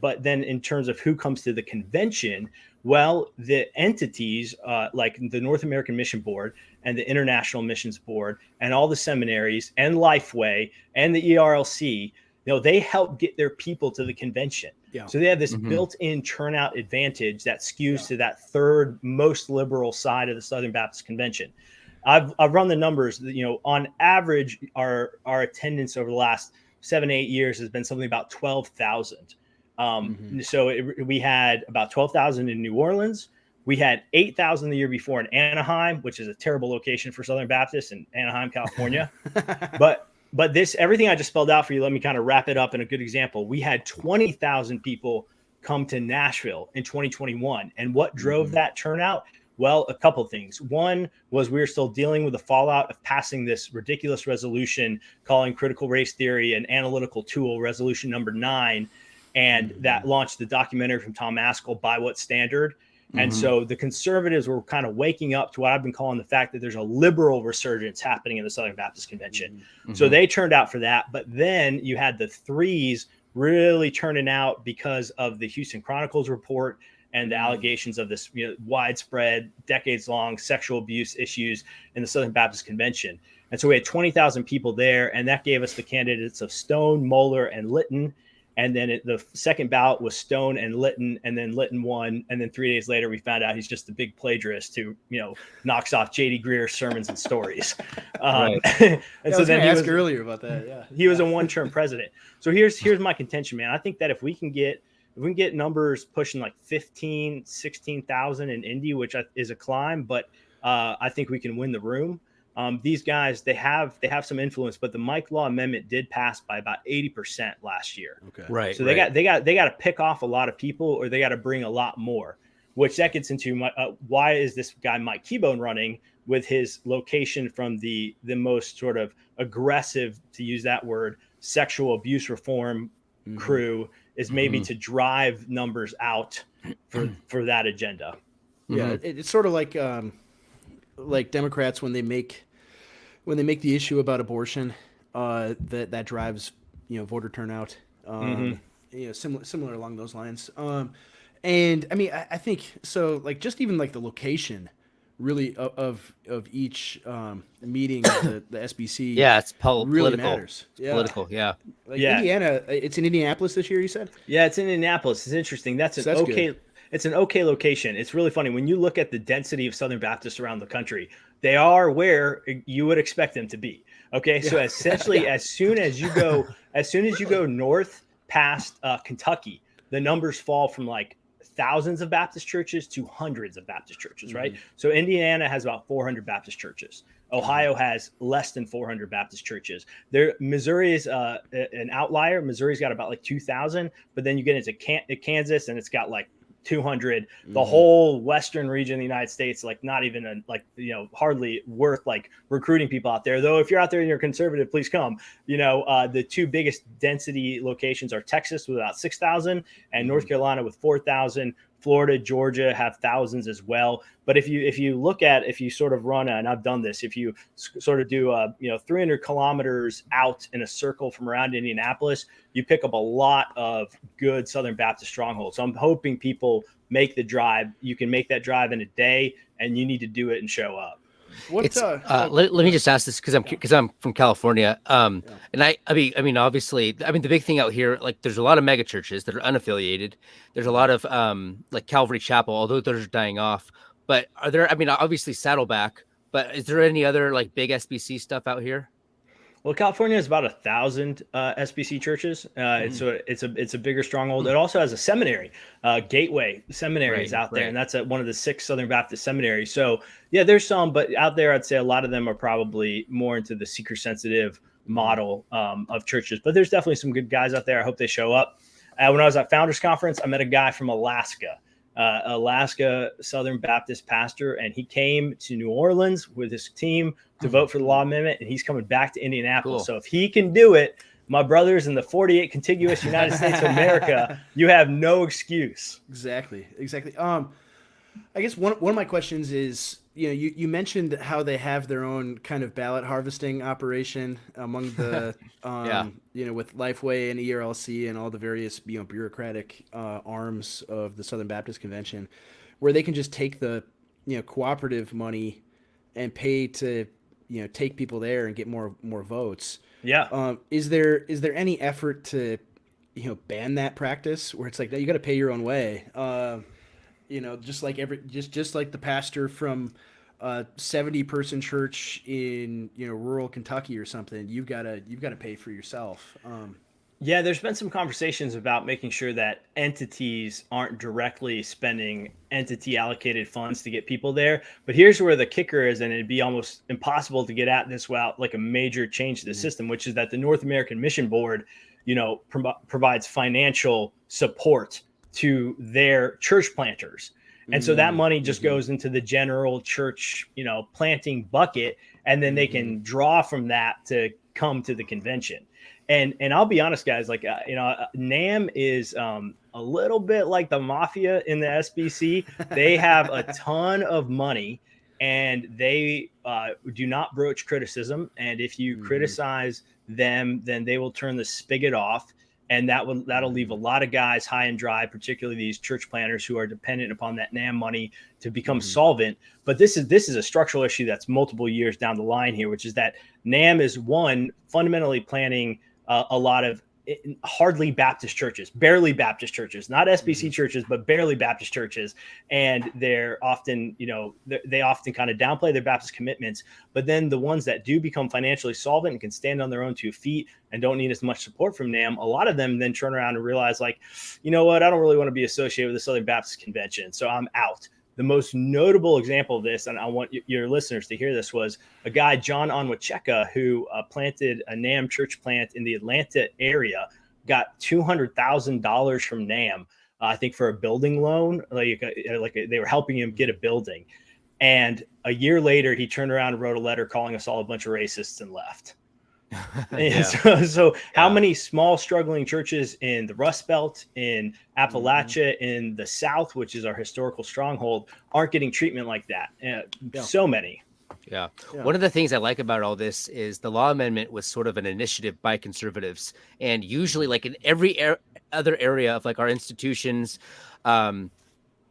But then in terms of who comes to the convention, well, the entities like the North American Mission Board and the International Missions Board and all the seminaries and Lifeway and the ERLC, they help get their people to the convention. Yeah. So they have this built-in turnout advantage that skews to that third most liberal side of the Southern Baptist Convention. I've run the numbers. On average, our attendance over the last 7-8 years has been something about 12,000. So we had about 12,000 in New Orleans. We had 8,000 the year before in Anaheim, which is a terrible location for Southern Baptists in Anaheim, California. But this, everything I just spelled out for you, let me kind of wrap it up in a good example. We had 20,000 people come to Nashville in 2021. And what drove that turnout? Well, a couple of things. One was we were still dealing with the fallout of passing this ridiculous resolution calling critical race theory an analytical tool, resolution number 9. And that launched the documentary from Tom Askell, By What Standard? And so the conservatives were kind of waking up to what I've been calling the fact that there's a liberal resurgence happening in the Southern Baptist Convention. So they turned out for that. But then you had the threes really turning out because of the Houston Chronicles report and the allegations of this widespread, decades-long sexual abuse issues in the Southern Baptist Convention. And so we had 20,000 people there, and that gave us the candidates of Stone, Moeller, and Litton. And then the second ballot was Stone and Litton, and then Litton won. And then 3 days later, we found out he's just a big plagiarist who, knocks off J.D. Greer's sermons and stories. And so then he was earlier about that. Yeah, he was a one-term president. So here's my contention, man. I think that if we can get numbers pushing like 15, 16,000 in Indy, which is a climb, but I think we can win the room. These guys, they have some influence, but the Mike Law Amendment did pass by about 80% last year. Okay. Right. So they got to pick off a lot of people, or they got to bring a lot more, which that gets into why is this guy Mike Keybone running with his location from the most sort of aggressive, to use that word, sexual abuse reform crew, is maybe to drive numbers out for that agenda. Yeah, it's sort of like Democrats when they make the issue about abortion, that drives voter turnout. Similar along those lines. And I mean, I think so. Like just even like the location, really of each meeting of the SBC. Yeah, it's really political. matters. It's political. Yeah. Like Indiana, it's in Indianapolis this year. You said. Yeah, it's in Indianapolis. It's interesting. That's okay. Good. It's an okay location. It's really funny when you look at the density of Southern Baptists around the country. They are where you would expect them to be. Okay, so essentially, as soon as you go north past Kentucky, the numbers fall from like thousands of Baptist churches to hundreds of Baptist churches, right? So Indiana has about 400 Baptist churches. Ohio has less than 400 Baptist churches. Missouri is an outlier. Missouri's got about like 2,000, but then you get into Kansas and it's got like 200. The whole western region of the United States, like not even hardly worth like recruiting people out there. Though if you're out there and you're conservative, please come. The two biggest density locations are Texas with about 6,000 and North Carolina with 4,000. Florida, Georgia have thousands as well. But if you sort of run, and I've done this, if you sort of do 300 kilometers out in a circle from around Indianapolis, you pick up a lot of good Southern Baptist strongholds. So I'm hoping people make the drive. You can make that drive in a day, and you need to do it and show up. Let me just ask this because I'm from California. And I mean, obviously, the big thing out here, like there's a lot of mega churches that are unaffiliated. There's a lot of like Calvary Chapel, although those are dying off. But are there? I mean, obviously Saddleback. But is there any other like big SBC stuff out here? Well, California has about 1,000 SBC churches. It's a bigger stronghold. It also has a seminary. Gateway Seminary is out there, and that's one of the 6 Southern Baptist seminaries. So yeah, there's some, but out there, I'd say a lot of them are probably more into the seeker-sensitive model of churches. But there's definitely some good guys out there. I hope they show up. When I was at Founders Conference, I met a guy from Alaska. Alaska Southern Baptist pastor, and he came to New Orleans with his team to vote for the law amendment, and he's coming back to Indianapolis. Cool. So if he can do it, my brothers in the 48 contiguous United States of America, you have no excuse. Exactly. I guess one of my questions is, you mentioned how they have their own kind of ballot harvesting operation among the, with Lifeway and ERLC and all the various, bureaucratic arms of the Southern Baptist Convention, where they can just take the, cooperative money and pay to, take people there and get more votes. Yeah. Is there any effort to, ban that practice where it's like, no, you got to pay your own way? Just like just like the pastor from a 70-person church in rural Kentucky or something, you've got to pay for yourself. Yeah, there's been some conversations about making sure that entities aren't directly spending entity allocated funds to get people there. But here's where the kicker is, and it'd be almost impossible to get at this without like a major change to the system, which is that the North American Mission Board, provides financial support to their church planters. And so that money just goes into the general church, planting bucket, and then they can draw from that to come to the convention. And I'll be honest, guys, like, NAM is a little bit like the mafia in the SBC. They have a ton of money, and they do not broach criticism. And if you criticize them, then they will turn the spigot off. And that'll leave a lot of guys high and dry, particularly these church planners who are dependent upon that NAM money to become solvent. But this is a structural issue that's multiple years down the line here, which is that NAM is fundamentally planning a lot of hardly Baptist churches, barely Baptist churches, not SBC churches, but barely Baptist churches. And they're often, they often kind of downplay their Baptist commitments. But then the ones that do become financially solvent and can stand on their own 2 feet and don't need as much support from NAM, a lot of them then turn around and realize, like, you know what, I don't really want to be associated with the Southern Baptist Convention, so I'm out. The most notable example of this, and I want your listeners to hear this, was a guy, John Onwacheka, who planted a NAM church plant in the Atlanta area, got $200,000 from NAM, I think, for a building loan. Like they were helping him get a building. And a year later, he turned around and wrote a letter calling us all a bunch of racists and left. So how many small struggling churches in the Rust Belt, in Appalachia, in the South, which is our historical stronghold, aren't getting treatment like that? So many. Yeah. One of the things I like about all this is the law amendment was sort of an initiative by conservatives, and usually, like in every other area of like our institutions,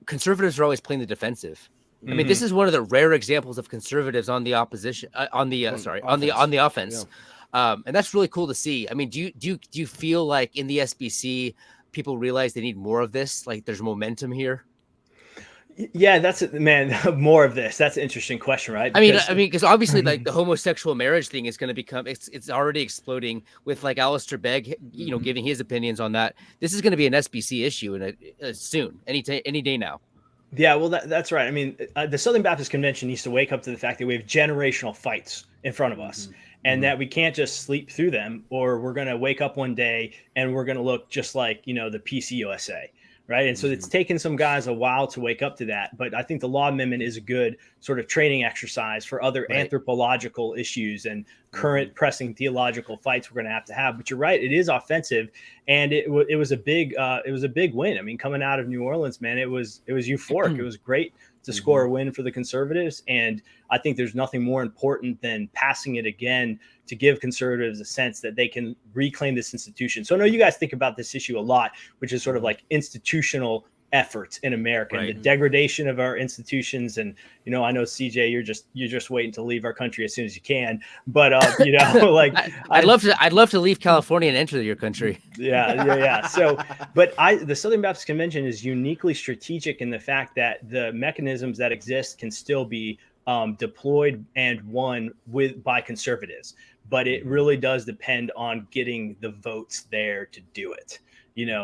conservatives are always playing the defensive. I mean, this is one of the rare examples of conservatives on the opposition, on the offense. And that's really cool to see. I mean, do you feel like in the SBC people realize they need more of this? Like there's momentum here? Yeah, that's it, man. More of this. That's an interesting question, right? Because obviously, like the homosexual marriage thing is going to become, it's already exploding with like Alistair Begg, giving his opinions on that. This is going to be an SBC issue soon, any day now. Yeah, well, that's right. I mean, the Southern Baptist Convention needs to wake up to the fact that we have generational fights in front of us, and that we can't just sleep through them, or we're going to wake up one day and we're going to look just like, the PCUSA. Right. And so it's taken some guys a while to wake up to that. But I think the law amendment is a good sort of training exercise for other anthropological issues and current pressing theological fights we're going to have. But you're right. It is offensive. And it was a big win. I mean, coming out of New Orleans, man, it was euphoric. It was great to score a win for the conservatives. And I think there's nothing more important than passing it again to give conservatives a sense that they can reclaim this institution. So I know you guys think about this issue a lot, which is sort of like institutional efforts in America, and the degradation of our institutions. And, I know CJ, you're just waiting to leave our country as soon as you can. But, like I'd love to leave California and enter your country. Yeah. So, but the Southern Baptist Convention is uniquely strategic in the fact that the mechanisms that exist can still be deployed and won by conservatives, but it really does depend on getting the votes there to do it.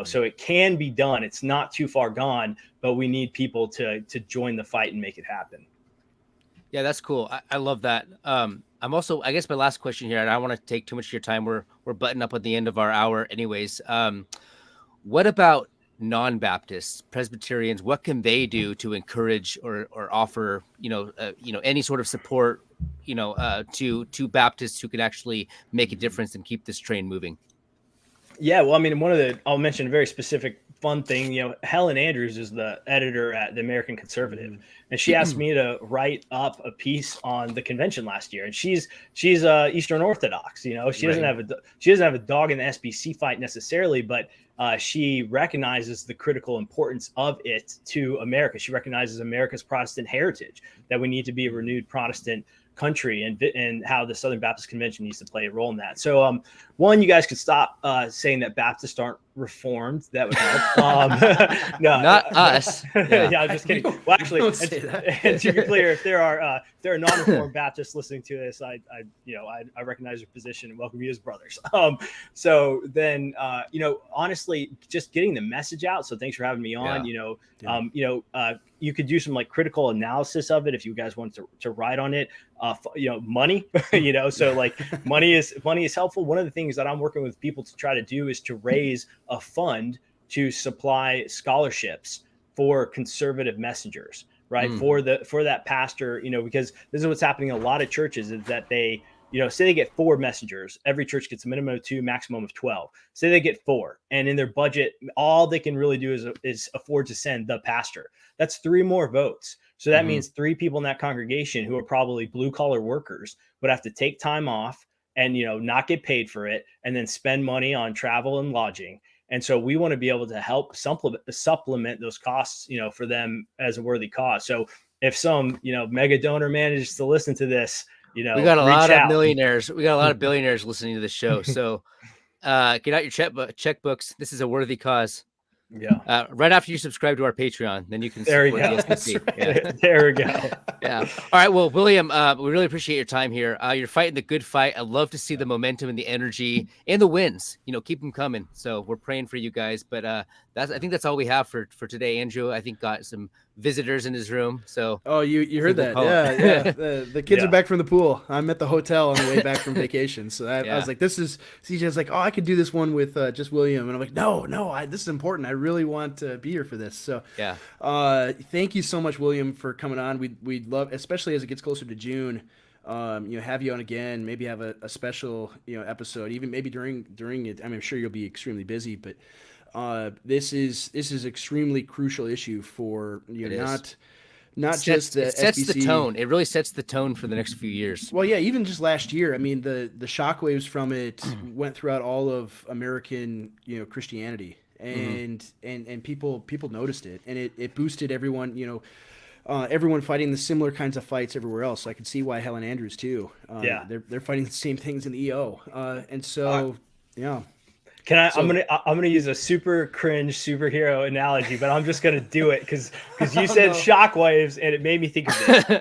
So it can be done. It's not too far gone, but we need people to join the fight and make it happen. Yeah, that's cool. I love that. I'm also, I guess my last question here, and I don't want to take too much of your time. We're butting up at the end of our hour anyways. What about non-Baptists, Presbyterians? What can they do to encourage or offer, any sort of support, to Baptists who could actually make a difference and keep this train moving? Yeah, well, I mean, I'll mention a very specific fun thing. Helen Andrews is the editor at the American Conservative, and she asked me to write up a piece on the convention last year. And she's Eastern Orthodox. She doesn't have a dog in the SBC fight necessarily, but she recognizes the critical importance of it to America. She recognizes America's Protestant heritage, that we need to be a renewed Protestant country, and how the Southern Baptist Convention needs to play a role in that. So one, you guys could stop saying that Baptists aren't reformed, that would help. No, Not us. Yeah, I'm just kidding. Well, actually, Don't say that. and to be clear, if there are non-reformed Baptists listening to this, I recognize your position and welcome you as brothers. So then, honestly, just getting the message out. So thanks for having me on. You could do some like critical analysis of it if you guys want to write on it. Money, so like money is helpful. One of the things that I'm working with people to try to do is to raise a fund to supply scholarships for conservative messengers, right? For that pastor, because this is what's happening in a lot of churches is that they, say they get 4 messengers. Every church gets a minimum of 2, maximum of 12. Say they get 4, and in their budget, all they can really do is afford to send the pastor. That's 3 more votes. So that means 3 people in that congregation who are probably blue collar workers would have to take time off and, not get paid for it and then spend money on travel and lodging. And so we want to be able to help supplement those costs, for them as a worthy cause. So if some, mega donor manages to listen to this, we got a lot of millionaires. We got a lot of billionaires listening to the show. So get out your checkbooks. This is a worthy cause. Yeah. Right after you subscribe to our Patreon, then you can there support you go. the SBC. Yeah. There we go. Yeah. All right. Well, William, we really appreciate your time here. You're fighting the good fight. I love to see the momentum and the energy and the wins. Keep them coming. So we're praying for you guys. But I think that's all we have for today. Andrew, I think, got some visitors in his room. So you heard that? Yeah. The kids are back from the pool. I'm at the hotel on the way back from vacation. So I was like, CJ's like, oh, I could do this one with just William, and I'm like, no, this is important. I really want to be here for this. So thank you so much, William, for coming on. We'd love, especially as it gets closer to June, have you on again. Maybe have a special episode, even maybe during it. I'm sure you'll be extremely busy, but this is extremely crucial issue for not just the it sets SBC. The tone. It really sets the tone for the next few years. Well, yeah, even just last year. I mean, the shockwaves from it went throughout all of American Christianity, and people noticed it, and it boosted everyone. Everyone fighting the similar kinds of fights everywhere else. So I can see why Helen Andrews too. They're fighting the same things in the EO, and so yeah. I'm gonna use a super cringe superhero analogy, but I'm just gonna do it because you said shockwaves and it made me think of this.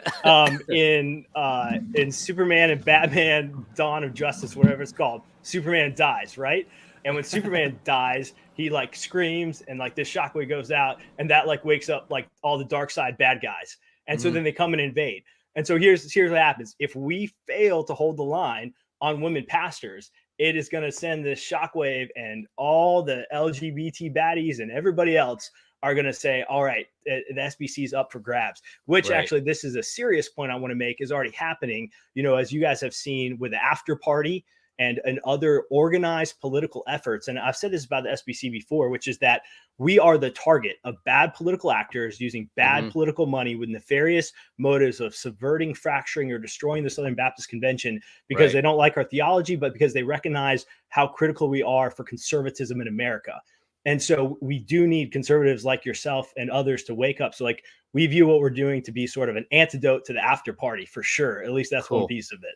In Superman and Batman: Dawn of Justice, whatever it's called, Superman dies, right? And when Superman dies, he like screams and like this shockwave goes out, and that like wakes up like all the dark side bad guys, and so then they come and invade. And so here's what happens: if we fail to hold the line on women pastors, it is going to send this shockwave, and all the LGBT baddies and everybody else are going to say, all right, the SBC is up for grabs, which actually, this is a serious point I want to make, is already happening, as you guys have seen with the after party and other organized political efforts. And I've said this about the SBC before, which is that we are the target of bad political actors using bad political money with nefarious motives of subverting, fracturing, or destroying the Southern Baptist Convention because they don't like our theology, but because they recognize how critical we are for conservatism in America. And so we do need conservatives like yourself and others to wake up. So like we view what we're doing to be sort of an antidote to the after party for sure. At least that's one piece of it.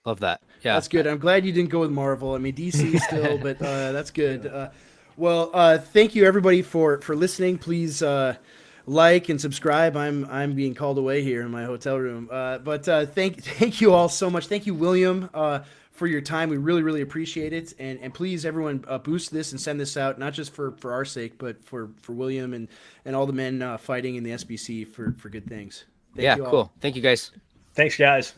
Love that. Yeah, that's good. I'm glad you didn't go with Marvel. I mean, DC still, but that's good. Thank you everybody for listening. Please like and subscribe. I'm being called away here in my hotel room. But thank you all so much. Thank you, William, for your time. We really, really appreciate it. And please, everyone, boost this and send this out, not just for our sake, but for William and all the men fighting in the SBC for good things. Thank you all. Cool. Thank you, guys. Thanks, guys.